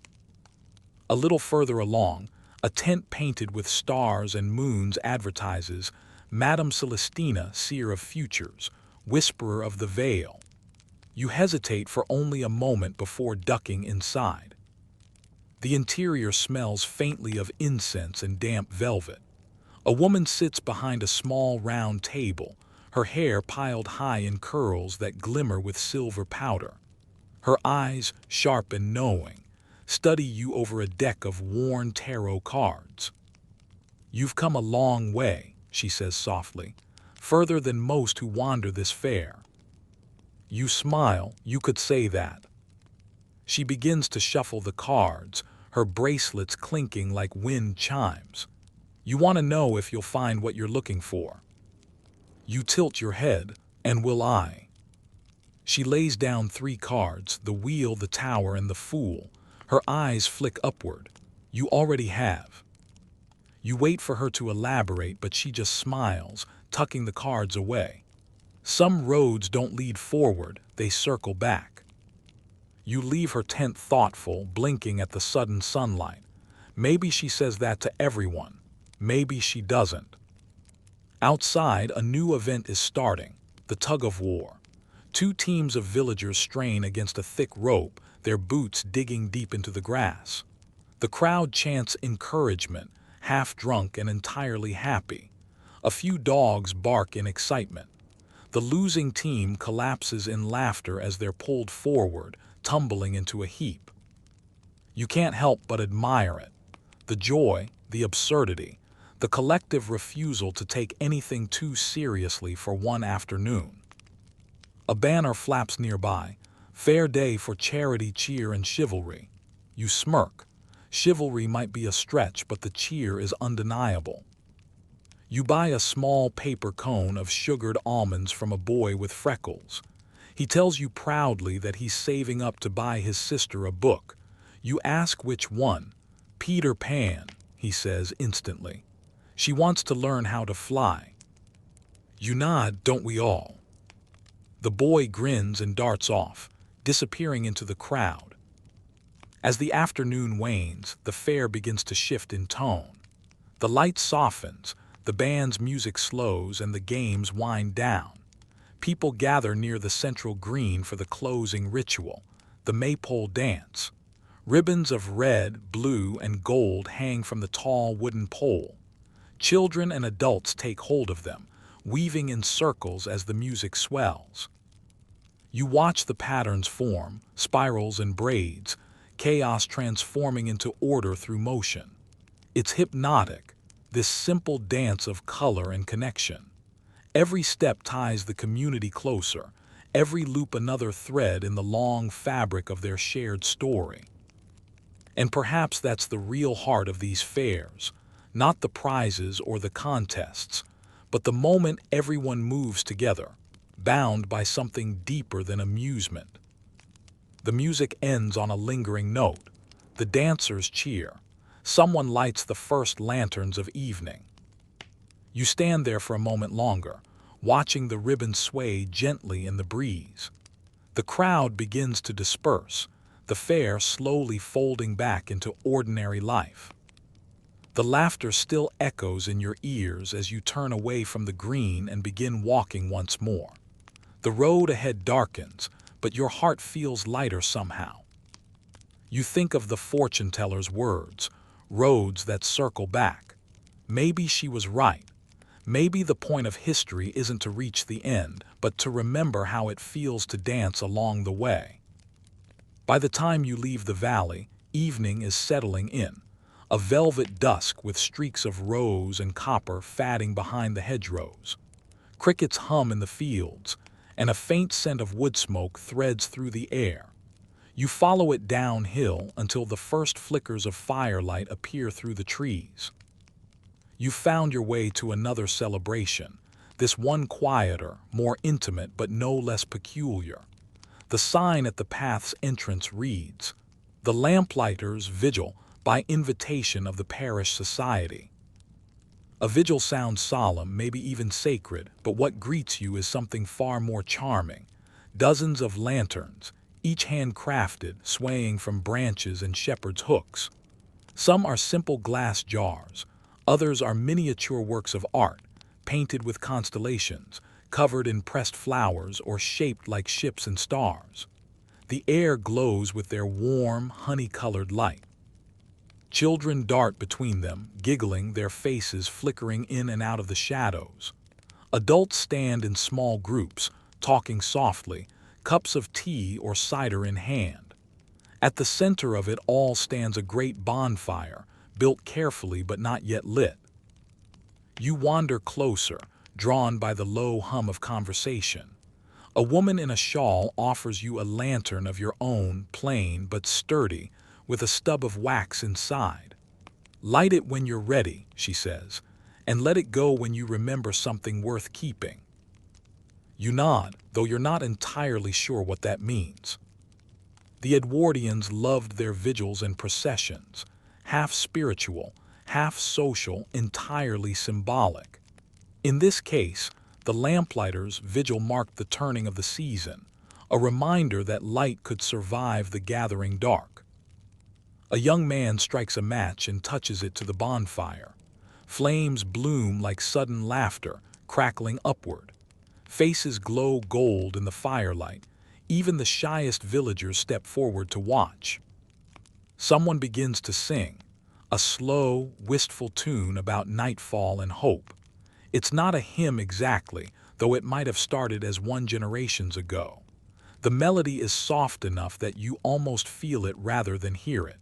A little further along, a tent painted with stars and moons advertises Madame Celestina, seer of futures, whisperer of the veil. You hesitate for only a moment before ducking inside. The interior smells faintly of incense and damp velvet. A woman sits behind a small round table, her hair piled high in curls that glimmer with silver powder. Her eyes, sharp and knowing, study you over a deck of worn tarot cards. "You've come a long way," she says softly, "further than most who wander this fair." You smile. "You could say that." She begins to shuffle the cards, her bracelets clinking like wind chimes. "You want to know if you'll find what you're looking for." You tilt your head. "And will I?" She lays down 3 cards, the wheel, the tower, and the fool. Her eyes flick upward. "You already have." You wait for her to elaborate, but she just smiles, tucking the cards away. Some roads don't lead forward, they circle back. You leave her tent thoughtful, blinking at the sudden sunlight. Maybe she says that to everyone. Maybe she doesn't. Outside, a new event is starting, the tug-of-war. 2 teams of villagers strain against a thick rope, their boots digging deep into the grass. The crowd chants encouragement, half drunk and entirely happy. A few dogs bark in excitement. The losing team collapses in laughter as they're pulled forward, tumbling into a heap. You can't help but admire it. The joy, the absurdity, the collective refusal to take anything too seriously for one afternoon. A banner flaps nearby, "Fair day for charity, cheer, and chivalry." You smirk. Chivalry might be a stretch, but the cheer is undeniable. You buy a small paper cone of sugared almonds from a boy with freckles. He tells you proudly that he's saving up to buy his sister a book. You ask which one. "Peter Pan," he says instantly. "She wants to learn how to fly." You nod. "Don't we all?" The boy grins and darts off, disappearing into the crowd. As the afternoon wanes, the fair begins to shift in tone. The light softens, the band's music slows, and the games wind down. People gather near the central green for the closing ritual, the maypole dance. Ribbons of red, blue, and gold hang from the tall wooden pole. Children and adults take hold of them, weaving in circles as the music swells. You watch the patterns form, spirals and braids, chaos transforming into order through motion. It's hypnotic, this simple dance of color and connection. Every step ties the community closer, every loop another thread in the long fabric of their shared story. And perhaps that's the real heart of these fairs, not the prizes or the contests, but the moment everyone moves together, bound by something deeper than amusement. The music ends on a lingering note. The dancers cheer. Someone lights the first lanterns of evening. You stand there for a moment longer, watching the ribbon sway gently in the breeze. The crowd begins to disperse, the fair slowly folding back into ordinary life. The laughter still echoes in your ears as you turn away from the green and begin walking once more. The road ahead darkens, but your heart feels lighter somehow. You think of the fortune teller's words, roads that circle back. Maybe she was right. Maybe the point of history isn't to reach the end, but to remember how it feels to dance along the way. By the time you leave the valley, evening is settling in, a velvet dusk with streaks of rose and copper fading behind the hedgerows. Crickets hum in the fields, and a faint scent of wood smoke threads through the air. You follow it downhill until the first flickers of firelight appear through the trees. You've found your way to another celebration, this one quieter, more intimate, but no less peculiar. The sign at the path's entrance reads, "The Lamplighters' Vigil by invitation of the Parish Society." A vigil sounds solemn, maybe even sacred, but what greets you is something far more charming. Dozens of lanterns, each handcrafted, swaying from branches and shepherd's hooks. Some are simple glass jars. Others are miniature works of art, painted with constellations, covered in pressed flowers or shaped like ships and stars. The air glows with their warm, honey-colored light. Children dart between them, giggling, their faces flickering in and out of the shadows. Adults stand in small groups, talking softly, cups of tea or cider in hand. At the center of it all stands a great bonfire, built carefully but not yet lit. You wander closer, drawn by the low hum of conversation. A woman in a shawl offers you a lantern of your own, plain but sturdy, with a stub of wax inside. "Light it when you're ready," she says, "and let it go when you remember something worth keeping." You nod, though you're not entirely sure what that means. The Edwardians loved their vigils and processions, half spiritual, half social, entirely symbolic. In this case, the Lamplighters' Vigil marked the turning of the season, a reminder that light could survive the gathering dark. A young man strikes a match and touches it to the bonfire. Flames bloom like sudden laughter, crackling upward. Faces glow gold in the firelight. Even the shyest villagers step forward to watch. Someone begins to sing, a slow, wistful tune about nightfall and hope. It's not a hymn exactly, though it might have started as one generations ago. The melody is soft enough that you almost feel it rather than hear it.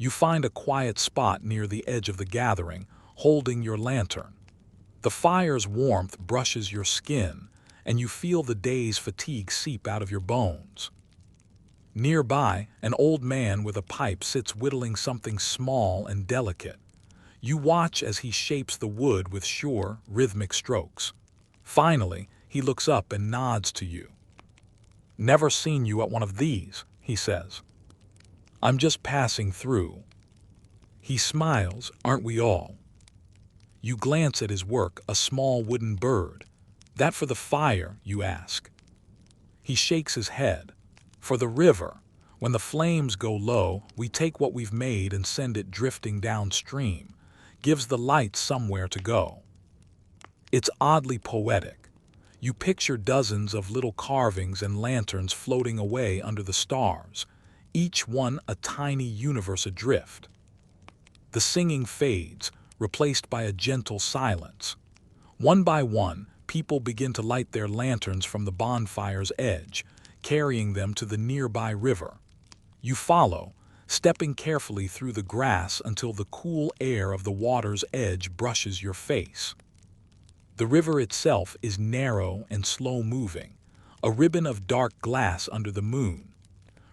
You find a quiet spot near the edge of the gathering, holding your lantern. The fire's warmth brushes your skin, and you feel the day's fatigue seep out of your bones. Nearby, an old man with a pipe sits whittling something small and delicate. You watch as he shapes the wood with sure, rhythmic strokes. Finally, he looks up and nods to you. "Never seen you at one of these," he says. "I'm just passing through." He smiles, "Aren't we all?" You glance at his work, a small wooden bird. "That for the fire?" you ask. He shakes his head. "For the river. When the flames go low, we take what we've made and send it drifting downstream. Gives the light somewhere to go." It's oddly poetic. You picture dozens of little carvings and lanterns floating away under the stars, each one a tiny universe adrift. The singing fades, replaced by a gentle silence. One by one, people begin to light their lanterns from the bonfire's edge, carrying them to the nearby river. You follow, stepping carefully through the grass until the cool air of the water's edge brushes your face. The river itself is narrow and slow-moving, a ribbon of dark glass under the moon.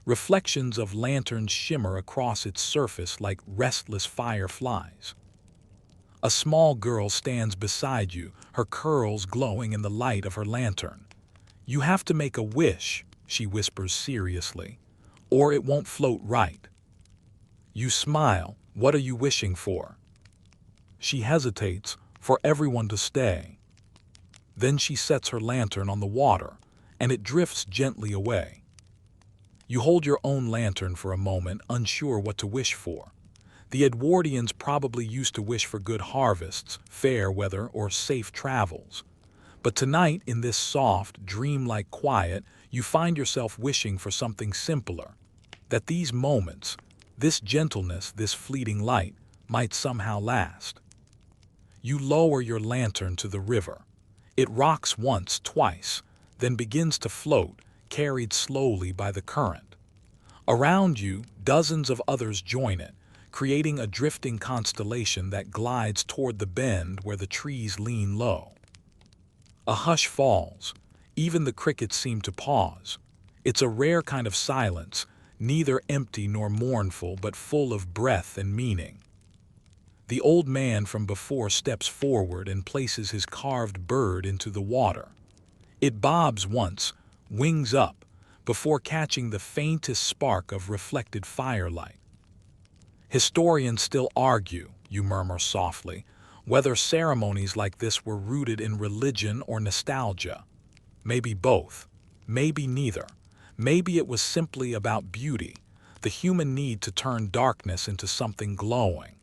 Reflections of lanterns shimmer across its surface like restless fireflies. A small girl stands beside you, her curls glowing in the light of her lantern. "You have to make a wish," she whispers seriously, "or it won't float right." You smile. "What are you wishing for?" She hesitates, "For everyone to stay." Then she sets her lantern on the water, and it drifts gently away. You hold your own lantern for a moment, unsure what to wish for. The Edwardians probably used to wish for good harvests, fair weather, or safe travels. But tonight, in this soft, dreamlike quiet, you find yourself wishing for something simpler, that these moments, this gentleness, this fleeting light, might somehow last. You lower your lantern to the river. It rocks once, twice, then begins to float, carried slowly by the current. Around you, dozens of others join it, creating a drifting constellation that glides toward the bend where the trees lean low. A hush falls. Even the crickets seem to pause. It's a rare kind of silence, neither empty nor mournful, but full of breath and meaning. The old man from before steps forward and places his carved bird into the water. It bobs once, wings up, before catching the faintest spark of reflected firelight. Historians still argue, you murmur softly, whether ceremonies like this were rooted in religion or nostalgia. Maybe both, maybe neither. Maybe it was simply about beauty, the human need to turn darkness into something glowing.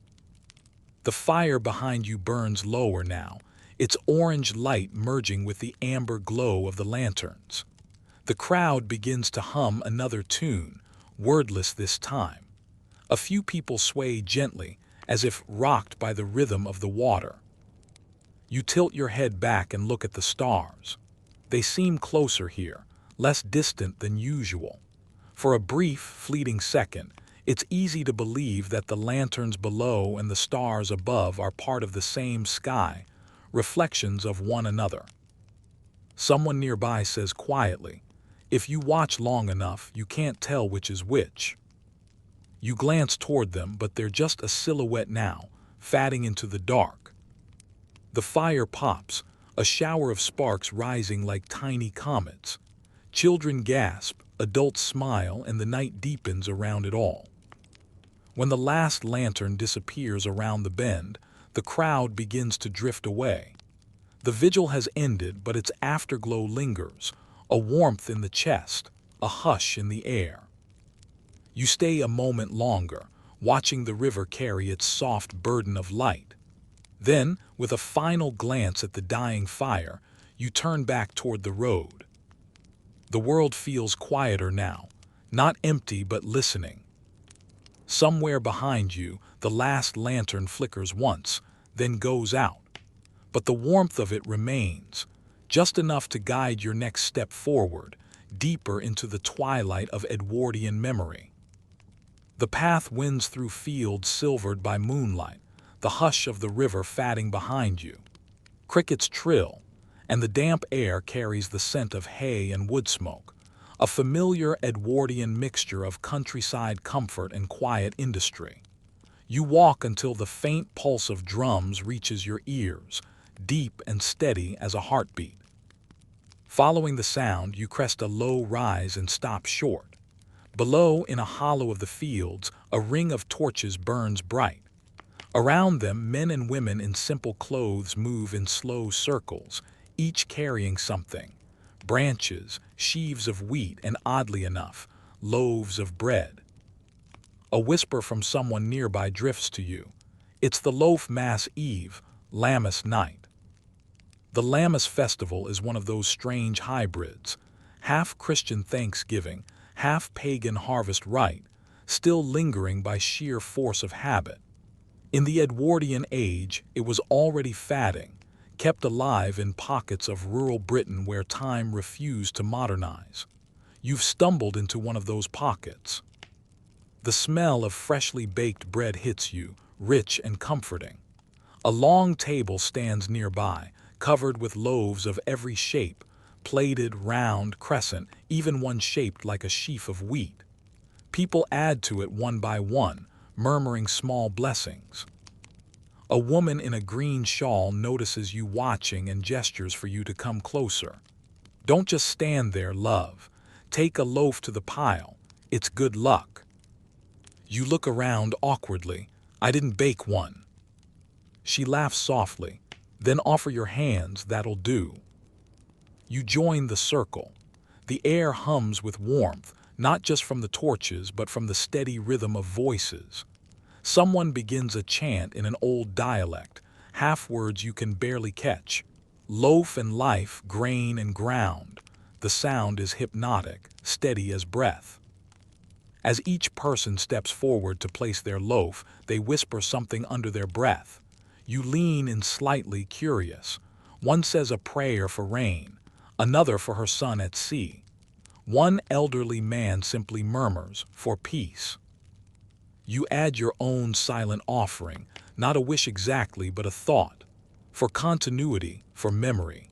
The fire behind you burns lower now, its orange light merging with the amber glow of the lanterns. The crowd begins to hum another tune, wordless this time. A few people sway gently, as if rocked by the rhythm of the water. You tilt your head back and look at the stars. They seem closer here, less distant than usual. For a brief, fleeting second, it's easy to believe that the lanterns below and the stars above are part of the same sky, reflections of one another. Someone nearby says quietly, "If you watch long enough, you can't tell which is which." You glance toward them, but they're just a silhouette now, fading into the dark. The fire pops, a shower of sparks rising like tiny comets. Children gasp, adults smile, and the night deepens around it all. When the last lantern disappears around the bend, the crowd begins to drift away. The vigil has ended, but its afterglow lingers, a warmth in the chest, a hush in the air. You stay a moment longer, watching the river carry its soft burden of light. Then, with a final glance at the dying fire, you turn back toward the road. The world feels quieter now, not empty but listening. Somewhere behind you, the last lantern flickers once, then goes out. But the warmth of it remains, just enough to guide your next step forward, deeper into the twilight of Edwardian memory. The path winds through fields silvered by moonlight, the hush of the river fading behind you. Crickets trill, and the damp air carries the scent of hay and wood smoke, a familiar Edwardian mixture of countryside comfort and quiet industry. You walk until the faint pulse of drums reaches your ears, deep and steady as a heartbeat. Following the sound, you crest a low rise and stop short. Below, in a hollow of the fields, a ring of torches burns bright. Around them, men and women in simple clothes move in slow circles, each carrying something: branches, sheaves of wheat, and oddly enough, loaves of bread. A whisper from someone nearby drifts to you. It's the Loaf Mass Eve, Lammas night. The Lammas festival is one of those strange hybrids, half Christian Thanksgiving, half pagan harvest rite, still lingering by sheer force of habit. In the Edwardian age, it was already fading, kept alive in pockets of rural Britain where time refused to modernize. You've stumbled into one of those pockets. The smell of freshly baked bread hits you, rich and comforting. A long table stands nearby, covered with loaves of every shape, plated, round, crescent, even one shaped like a sheaf of wheat. People add to it one by one, murmuring small blessings. A woman in a green shawl notices you watching and gestures for you to come closer. "Don't just stand there, love. Take a loaf to the pile. It's good luck." You look around awkwardly. "I didn't bake one." She laughs softly. "Then offer your hands, that'll do." You join the circle. The air hums with warmth, not just from the torches, but from the steady rhythm of voices. Someone begins a chant in an old dialect, half words you can barely catch. Loaf and life, grain and ground. The sound is hypnotic, steady as breath. As each person steps forward to place their loaf, they whisper something under their breath. You lean in slightly curious. One says a prayer for rain, another for her son at sea. One elderly man simply murmurs, for peace. You add your own silent offering, not a wish exactly, but a thought. For continuity, for memory.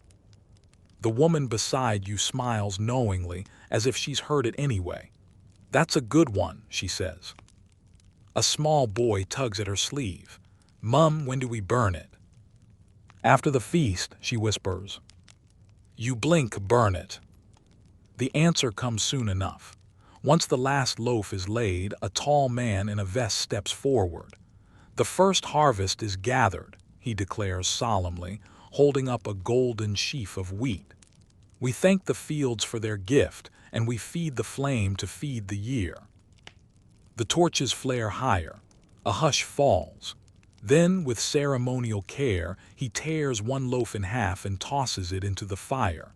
The woman beside you smiles knowingly, as if she's heard it anyway. That's a good one, she says. A small boy tugs at her sleeve. Mum, when do we burn it? After the feast, she whispers. You blink, burn it. The answer comes soon enough. Once the last loaf is laid, a tall man in a vest steps forward. The first harvest is gathered, he declares solemnly, holding up a golden sheaf of wheat. We thank the fields for their gift, and we feed the flame to feed the year. The torches flare higher. A hush falls. Then, with ceremonial care, he tears one loaf in half and tosses it into the fire.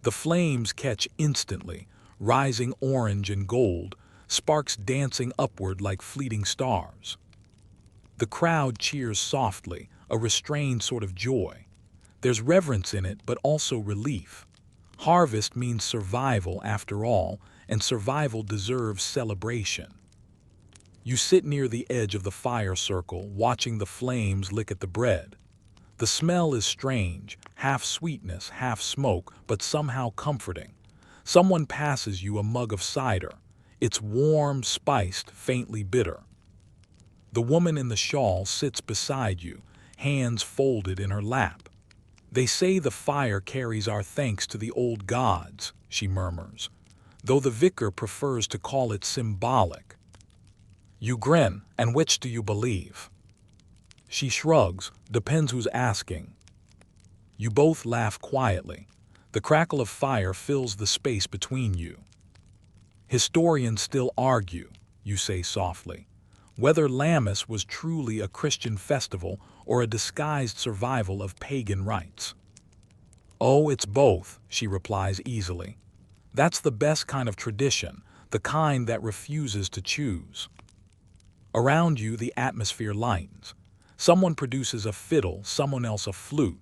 The flames catch instantly, rising orange and gold, sparks dancing upward like fleeting stars. The crowd cheers softly, a restrained sort of joy. There's reverence in it, but also relief. Harvest means survival after all, and survival deserves celebration. You sit near the edge of the fire circle, watching the flames lick at the bread. The smell is strange, half sweetness, half smoke, but somehow comforting. Someone passes you a mug of cider. It's warm, spiced, faintly bitter. The woman in the shawl sits beside you, hands folded in her lap. They say the fire carries our thanks to the old gods, she murmurs, though the vicar prefers to call it symbolic. You grin, and which do you believe? She shrugs, depends who's asking. You both laugh quietly. The crackle of fire fills the space between you. Historians still argue, you say softly, whether Lammas was truly a Christian festival or a disguised survival of pagan rites. Oh, it's both, she replies easily. That's the best kind of tradition, the kind that refuses to choose. Around you, the atmosphere lightens. Someone produces a fiddle, someone else a flute.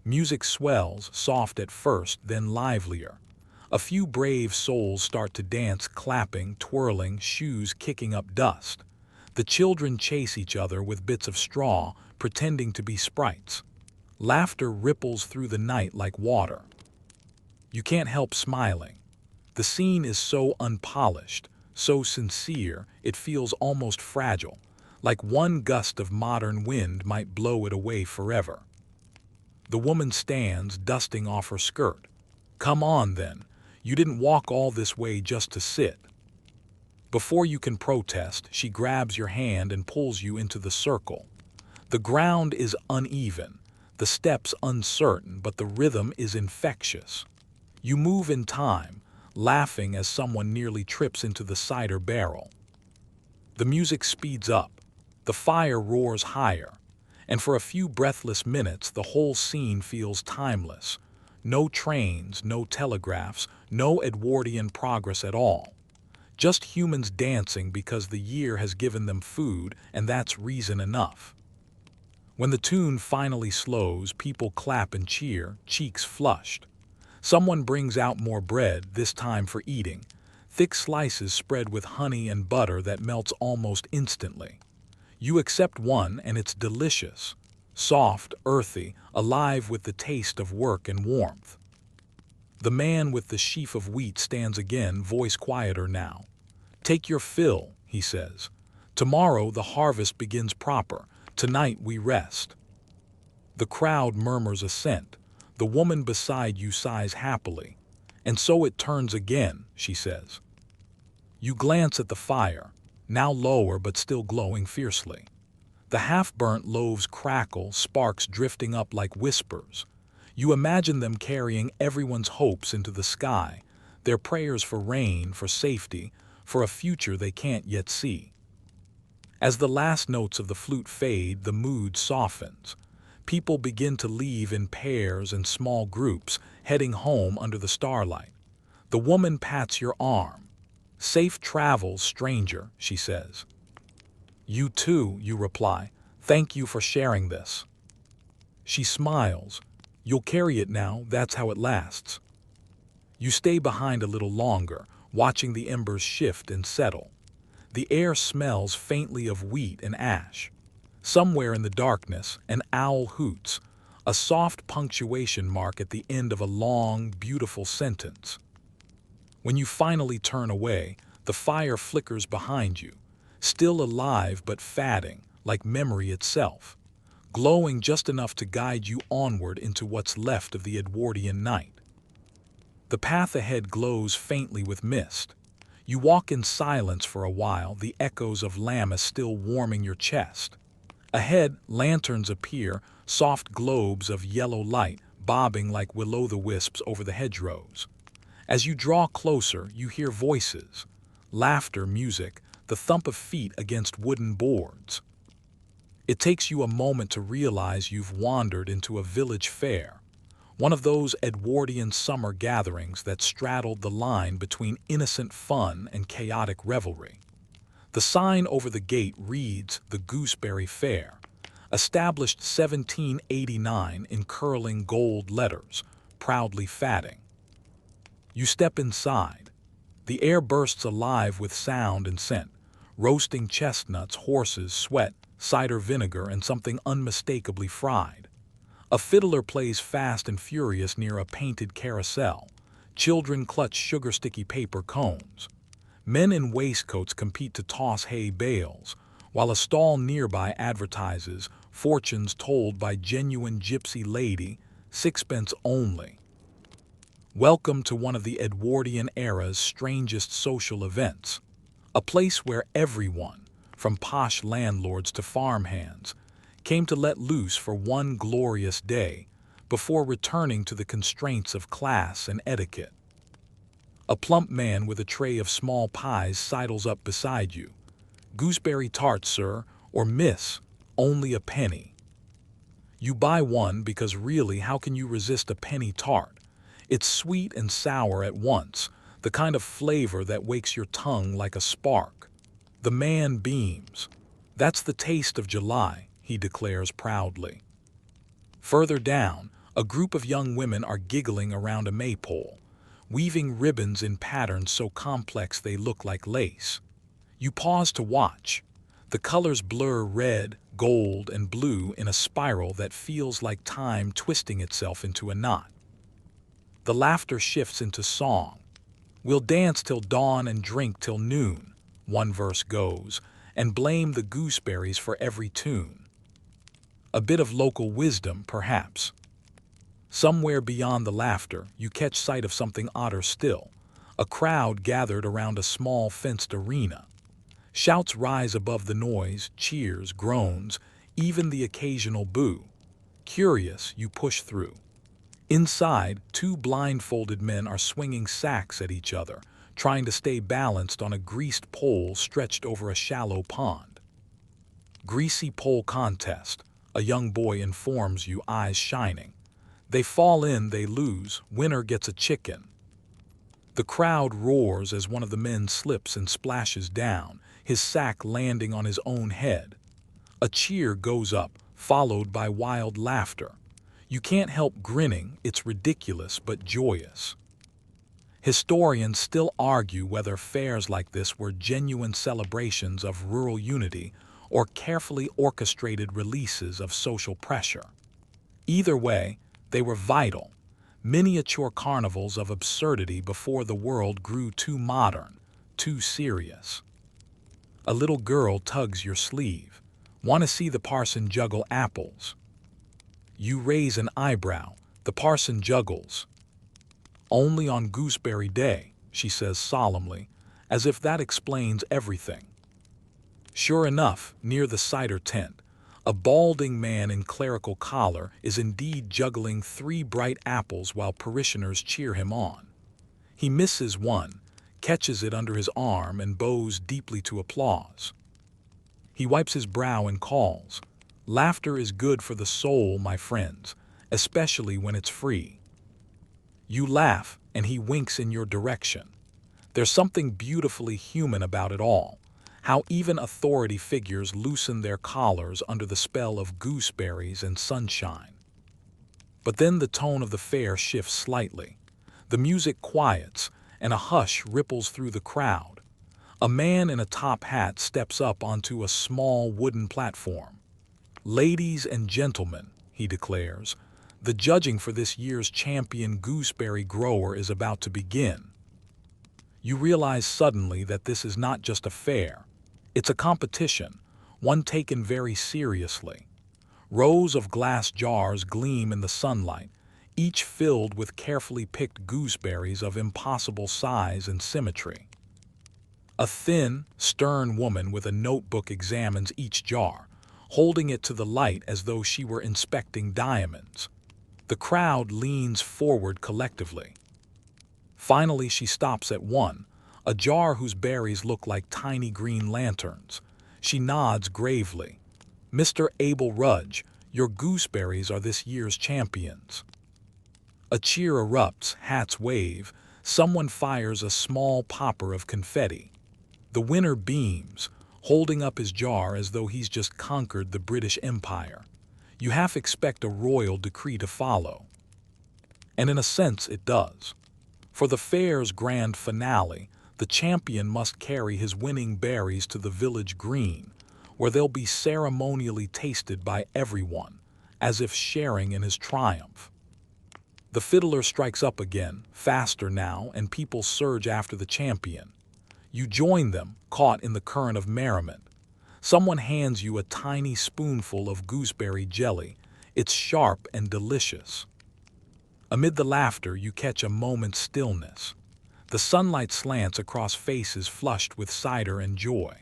Music swells, soft at first, then livelier. A few brave souls start to dance, clapping, twirling, shoes kicking up dust. The children chase each other with bits of straw, pretending to be sprites. Laughter ripples through the night like water. You can't help smiling. The scene is so unpolished, so sincere, it feels almost fragile, like one gust of modern wind might blow it away forever. The woman stands, dusting off her skirt. Come on, then. You didn't walk all this way just to sit. Before you can protest, she grabs your hand and pulls you into the circle. The ground is uneven, the steps uncertain, but the rhythm is infectious. You move in time, laughing as someone nearly trips into the cider barrel. The music speeds up, the fire roars higher, and for a few breathless minutes the whole scene feels timeless. No trains, no telegraphs, no Edwardian progress at all. Just humans dancing because the year has given them food, and that's reason enough. When the tune finally slows, people clap and cheer, cheeks flushed. Someone brings out more bread, this time for eating. Thick slices spread with honey and butter that melts almost instantly. You accept one, and it's delicious. Soft, earthy, alive with the taste of work and warmth. The man with the sheaf of wheat stands again, voice quieter now. Take your fill, he says. Tomorrow the harvest begins proper. Tonight we rest. The crowd murmurs assent. The woman beside you sighs happily. And so it turns again, she says. You glance at the fire, now lower but still glowing fiercely. The half-burnt loaves crackle, sparks drifting up like whispers. You imagine them carrying everyone's hopes into the sky, their prayers for rain, for safety, for a future they can't yet see. As the last notes of the flute fade, the mood softens. People begin to leave in pairs and small groups, heading home under the starlight. The woman pats your arm. "Safe travels, stranger," she says. "You too," you reply. "Thank you for sharing this." She smiles. "You'll carry it now, that's how it lasts." You stay behind a little longer, watching the embers shift and settle. The air smells faintly of wheat and ash. Somewhere in the darkness, an owl hoots, a soft punctuation mark at the end of a long, beautiful sentence. When you finally turn away, the fire flickers behind you, still alive but fading, like memory itself, glowing just enough to guide you onward into what's left of the Edwardian night. The path ahead glows faintly with mist. You walk in silence for a while, the echoes of Lammas still warming your chest. Ahead, lanterns appear, soft globes of yellow light bobbing like will-o'-the-wisps over the hedgerows. As you draw closer, you hear voices, laughter, music, the thump of feet against wooden boards. It takes you a moment to realize you've wandered into a village fair, one of those Edwardian summer gatherings that straddled the line between innocent fun and chaotic revelry. The sign over the gate reads "The Gooseberry Fair," established 1789 in curling gold letters, proudly fatting. You step inside. The air bursts alive with sound and scent, roasting chestnuts, horses, sweat, cider vinegar, and something unmistakably fried. A fiddler plays fast and furious near a painted carousel. Children clutch sugar-sticky paper cones. Men in waistcoats compete to toss hay bales, while a stall nearby advertises fortunes told by genuine gypsy lady, 6 pence only. Welcome to one of the Edwardian era's strangest social events, a place where everyone, from posh landlords to farmhands, came to let loose for one glorious day before returning to the constraints of class and etiquette. A plump man with a tray of small pies sidles up beside you. "Gooseberry tart, sir, or miss, only a penny." You buy one because really, how can you resist a penny tart? It's sweet and sour at once, the kind of flavor that wakes your tongue like a spark. The man beams. "That's the taste of July," he declares proudly. Further down, a group of young women are giggling around a maypole, weaving ribbons in patterns so complex they look like lace. You pause to watch. The colors blur red, gold, and blue in a spiral that feels like time twisting itself into a knot. The laughter shifts into song. "We'll dance till dawn and drink till noon," one verse goes, "and blame the gooseberries for every tune." A bit of local wisdom, perhaps. Somewhere beyond the laughter, you catch sight of something odder still. A crowd gathered around a small fenced arena. Shouts rise above the noise, cheers, groans, even the occasional boo. Curious, you push through. Inside, two blindfolded men are swinging sacks at each other, trying to stay balanced on a greased pole stretched over a shallow pond. "Greasy pole contest," a young boy informs you, eyes shining. "They fall in, they lose, winner gets a chicken." The crowd roars as one of the men slips and splashes down, his sack landing on his own head. A cheer goes up, followed by wild laughter. You can't help grinning, it's ridiculous but joyous. Historians still argue whether fairs like this were genuine celebrations of rural unity or carefully orchestrated releases of social pressure. Either way, they were vital, miniature carnivals of absurdity before the world grew too modern, too serious. A little girl tugs your sleeve. "Want to see the parson juggle apples?" You raise an eyebrow. "The parson juggles." "Only on Gooseberry Day," she says solemnly, as if that explains everything. Sure enough, near the cider tent, a balding man in clerical collar is indeed juggling 3 bright apples while parishioners cheer him on. He misses one, catches it under his arm, and bows deeply to applause. He wipes his brow and calls, "Laughter is good for the soul, my friends, especially when it's free." You laugh, and he winks in your direction. There's something beautifully human about it all, how even authority figures loosen their collars under the spell of gooseberries and sunshine. But then the tone of the fair shifts slightly. The music quiets, and a hush ripples through the crowd. A man in a top hat steps up onto a small wooden platform. "Ladies and gentlemen," he declares, "the judging for this year's champion gooseberry grower is about to begin." You realize suddenly that this is not just a fair. It's a competition, one taken very seriously. Rows of glass jars gleam in the sunlight, each filled with carefully picked gooseberries of impossible size and symmetry. A thin, stern woman with a notebook examines each jar, holding it to the light as though she were inspecting diamonds. The crowd leans forward collectively. Finally, she stops at one, a jar whose berries look like tiny green lanterns. She nods gravely. "Mr. Abel Rudge, your gooseberries are this year's champions." A cheer erupts, hats wave, someone fires a small popper of confetti. The winner beams, holding up his jar as though he's just conquered the British Empire. You half expect a royal decree to follow. And in a sense it does. For the fair's grand finale, the champion must carry his winning berries to the village green, where they'll be ceremonially tasted by everyone, as if sharing in his triumph. The fiddler strikes up again, faster now, and people surge after the champion. You join them, caught in the current of merriment. Someone hands you a tiny spoonful of gooseberry jelly. It's sharp and delicious. Amid the laughter, you catch a moment's stillness. The sunlight slants across faces flushed with cider and joy.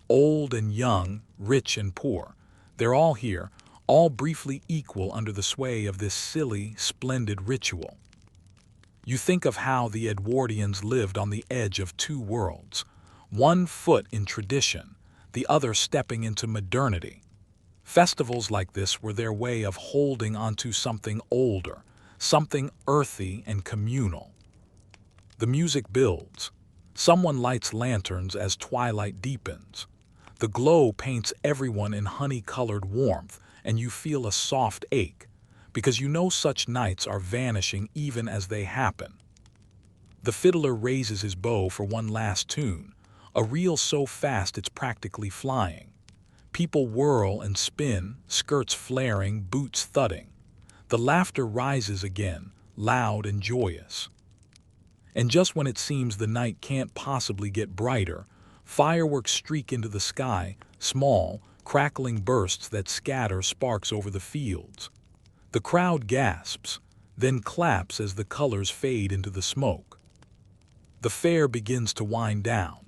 Old and young, rich and poor, they're all here, all briefly equal under the sway of this silly, splendid ritual. You think of how the Edwardians lived on the edge of two worlds, one foot in tradition, the other stepping into modernity. Festivals like this were their way of holding onto something older, something earthy and communal. The music builds. Someone lights lanterns as twilight deepens. The glow paints everyone in honey-colored warmth, and you feel a soft ache, because you know such nights are vanishing even as they happen. The fiddler raises his bow for one last tune, a reel so fast it's practically flying. People whirl and spin, skirts flaring, boots thudding. The laughter rises again, loud and joyous. And just when it seems the night can't possibly get brighter, fireworks streak into the sky, small, crackling bursts that scatter sparks over the fields. The crowd gasps, then claps as the colors fade into the smoke. The fair begins to wind down.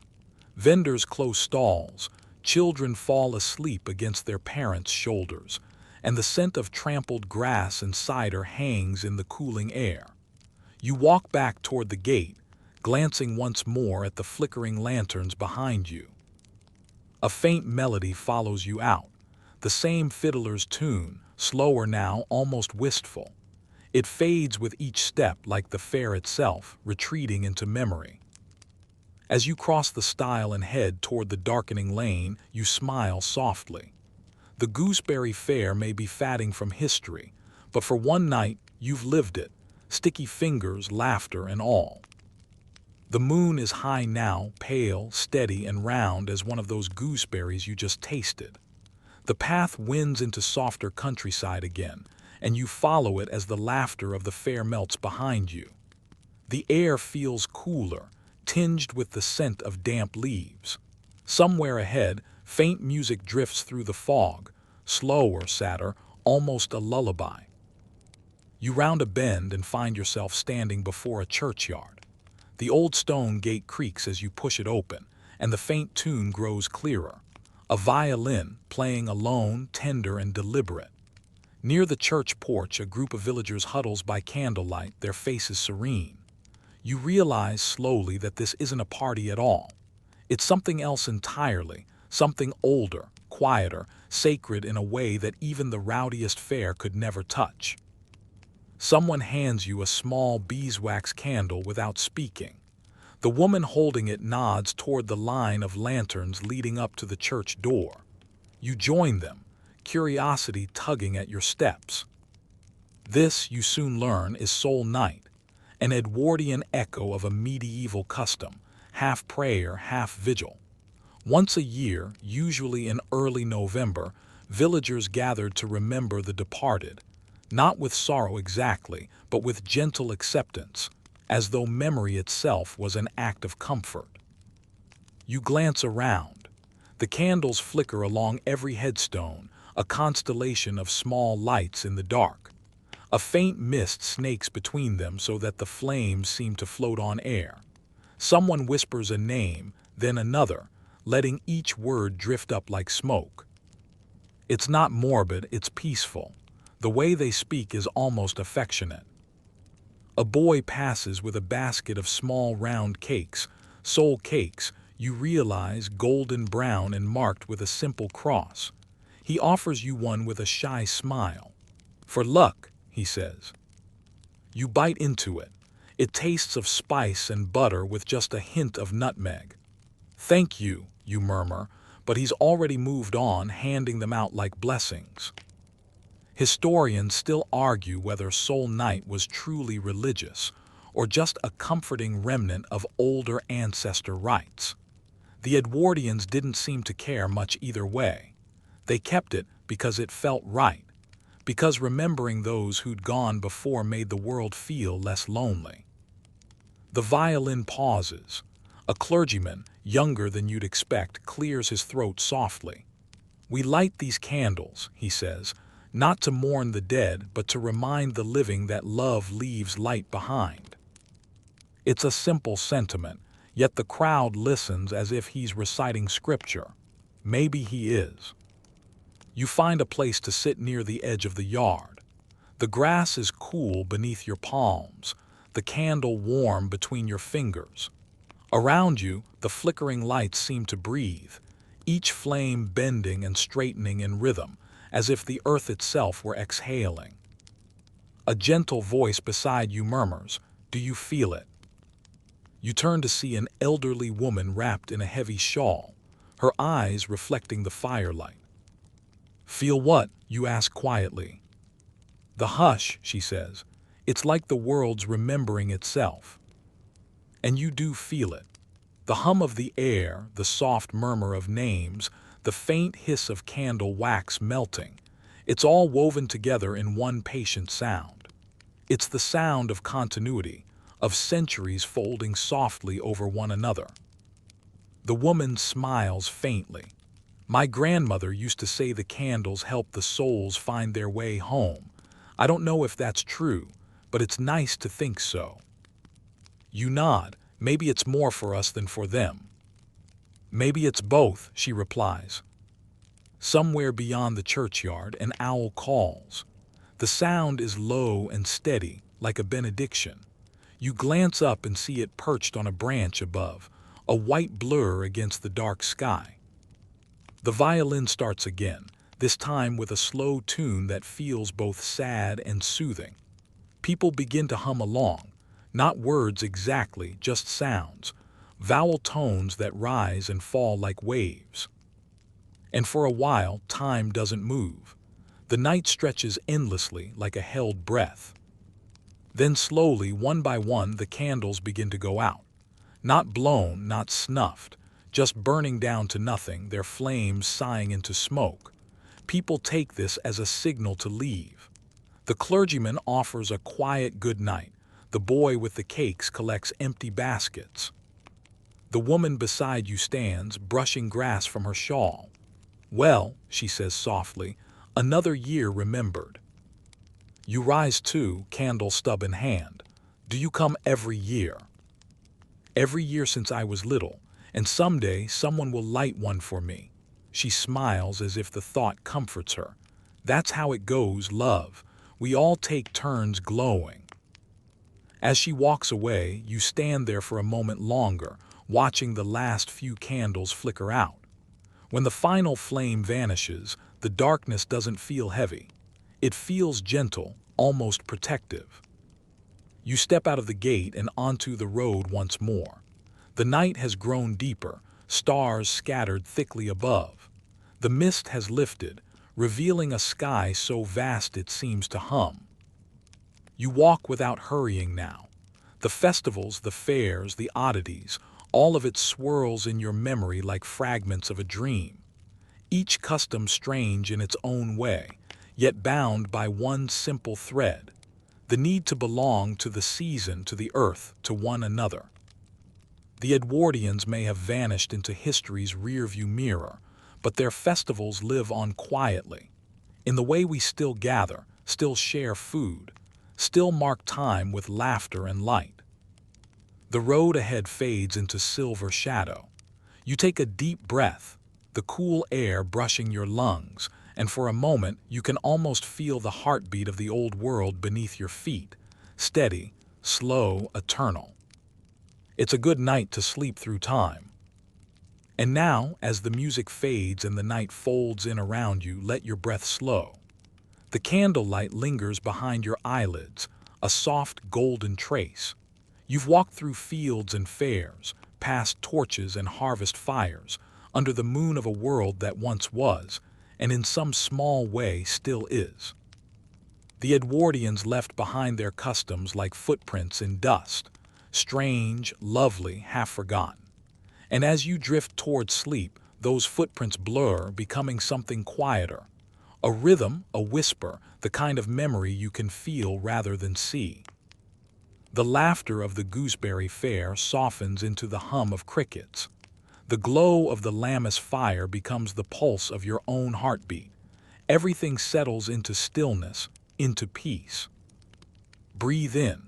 Vendors close stalls, children fall asleep against their parents' shoulders, and the scent of trampled grass and cider hangs in the cooling air. You walk back toward the gate, glancing once more at the flickering lanterns behind you. A faint melody follows you out, the same fiddler's tune, slower now, almost wistful. It fades with each step like the fair itself, retreating into memory. As you cross the stile and head toward the darkening lane, you smile softly. The Gooseberry Fair may be fading from history, but for one night you've lived it, sticky fingers, laughter, and all. The moon is high now, pale, steady, and round as one of those gooseberries you just tasted. The path winds into softer countryside again, and you follow it as the laughter of the fair melts behind you. The air feels cooler, tinged with the scent of damp leaves. Somewhere ahead, faint music drifts through the fog, slower, sadder, almost a lullaby. You round a bend and find yourself standing before a churchyard. The old stone gate creaks as you push it open, and the faint tune grows clearer. A violin, playing alone, tender and deliberate. Near the church porch, a group of villagers huddles by candlelight, their faces serene. You realize slowly that this isn't a party at all. It's something else entirely, something older, quieter, sacred in a way that even the rowdiest fair could never touch. Someone hands you a small beeswax candle without speaking. The woman holding it nods toward the line of lanterns leading up to the church door. You join them, curiosity tugging at your steps. This, you soon learn, is Soul Night, an Edwardian echo of a medieval custom, half prayer, half vigil. Once a year, usually in early November, villagers gathered to remember the departed, not with sorrow exactly, but with gentle acceptance, as though memory itself was an act of comfort. You glance around. The candles flicker along every headstone, a constellation of small lights in the dark. A faint mist snakes between them so that the flames seem to float on air. Someone whispers a name, then another, letting each word drift up like smoke. It's not morbid, it's peaceful. The way they speak is almost affectionate. A boy passes with a basket of small round cakes, soul cakes, you realize golden brown and marked with a simple cross. He offers you one with a shy smile. "For luck," he says. You bite into it. It tastes of spice and butter with just a hint of nutmeg. "Thank you," you murmur, but he's already moved on, handing them out like blessings. Historians still argue whether Soul Night was truly religious or just a comforting remnant of older ancestor rites. The Edwardians didn't seem to care much either way. They kept it because it felt right, because remembering those who'd gone before made the world feel less lonely. The violin pauses. A clergyman, younger than you'd expect, clears his throat softly. "We light these candles," he says, "not to mourn the dead, but to remind the living that love leaves light behind." It's a simple sentiment, yet the crowd listens as if he's reciting scripture. Maybe he is. You find a place to sit near the edge of the yard. The grass is cool beneath your palms, the candle warm between your fingers. Around you, the flickering lights seem to breathe, each flame bending and straightening in rhythm, as if the earth itself were exhaling. A gentle voice beside you murmurs, "Do you feel it?" You turn to see an elderly woman wrapped in a heavy shawl, her eyes reflecting the firelight. "Feel what?" you ask quietly. "The hush," she says. "It's like the world's remembering itself." And you do feel it. The hum of the air, the soft murmur of names, the faint hiss of candle wax melting. It's all woven together in one patient sound. It's the sound of continuity, of centuries folding softly over one another. The woman smiles faintly. "My grandmother used to say the candles help the souls find their way home. I don't know if that's true, but it's nice to think so." You nod. "Maybe it's more for us than for them." "Maybe it's both," she replies. Somewhere beyond the churchyard, an owl calls. The sound is low and steady, like a benediction. You glance up and see it perched on a branch above, a white blur against the dark sky. The violin starts again, this time with a slow tune that feels both sad and soothing. People begin to hum along. Not words exactly, just sounds, vowel tones that rise and fall like waves. And for a while, time doesn't move. The night stretches endlessly like a held breath. Then slowly, one by one, the candles begin to go out. Not blown, not snuffed, just burning down to nothing, their flames sighing into smoke. People take this as a signal to leave. The clergyman offers a quiet good night. The boy with the cakes collects empty baskets. The woman beside you stands, brushing grass from her shawl. "Well," she says softly, "another year remembered." You rise too, candle stub in hand. "Do you come every year?" "Every year since I was little, and someday someone will light one for me." She smiles as if the thought comforts her. "That's how it goes, love. We all take turns glowing." As she walks away, you stand there for a moment longer, watching the last few candles flicker out. When the final flame vanishes, the darkness doesn't feel heavy. It feels gentle, almost protective. You step out of the gate and onto the road once more. The night has grown deeper, stars scattered thickly above. The mist has lifted, revealing a sky so vast it seems to hum. You walk without hurrying now. The festivals, the fairs, the oddities, all of it swirls in your memory like fragments of a dream. Each custom strange in its own way, yet bound by one simple thread: the need to belong to the season, to the earth, to one another. The Edwardians may have vanished into history's rearview mirror, but their festivals live on quietly, in the way we still gather, still share food, still mark time with laughter and light. The road ahead fades into silver shadow. You take a deep breath, the cool air brushing your lungs, and for a moment you can almost feel the heartbeat of the old world beneath your feet, steady, slow, eternal. It's a good night to sleep through time. And now, as the music fades and the night folds in around you, let your breath slow. The candlelight lingers behind your eyelids, a soft golden trace. You've walked through fields and fairs, past torches and harvest fires, under the moon of a world that once was, and in some small way still is. The Edwardians left behind their customs like footprints in dust, strange, lovely, half forgotten. And as you drift toward sleep, those footprints blur, becoming something quieter. A rhythm, a whisper, the kind of memory you can feel rather than see. The laughter of the gooseberry fair softens into the hum of crickets. The glow of the Lammas fire becomes the pulse of your own heartbeat. Everything settles into stillness, into peace. Breathe in.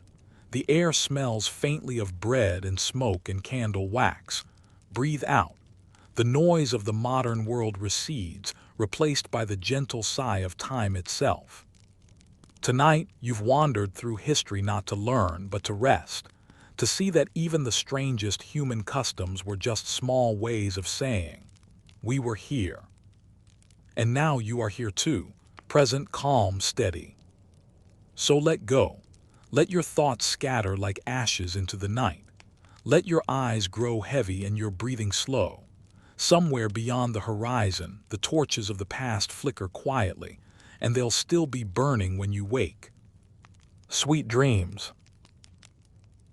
The air smells faintly of bread and smoke and candle wax. Breathe out. The noise of the modern world recedes, replaced by the gentle sigh of time itself. Tonight, you've wandered through history not to learn, but to rest, to see that even the strangest human customs were just small ways of saying, "We were here." And now you are here too, present, calm, steady. So let go. Let your thoughts scatter like ashes into the night. Let your eyes grow heavy and your breathing slow. Somewhere beyond the horizon, the torches of the past flicker quietly, and they'll still be burning when you wake. Sweet dreams.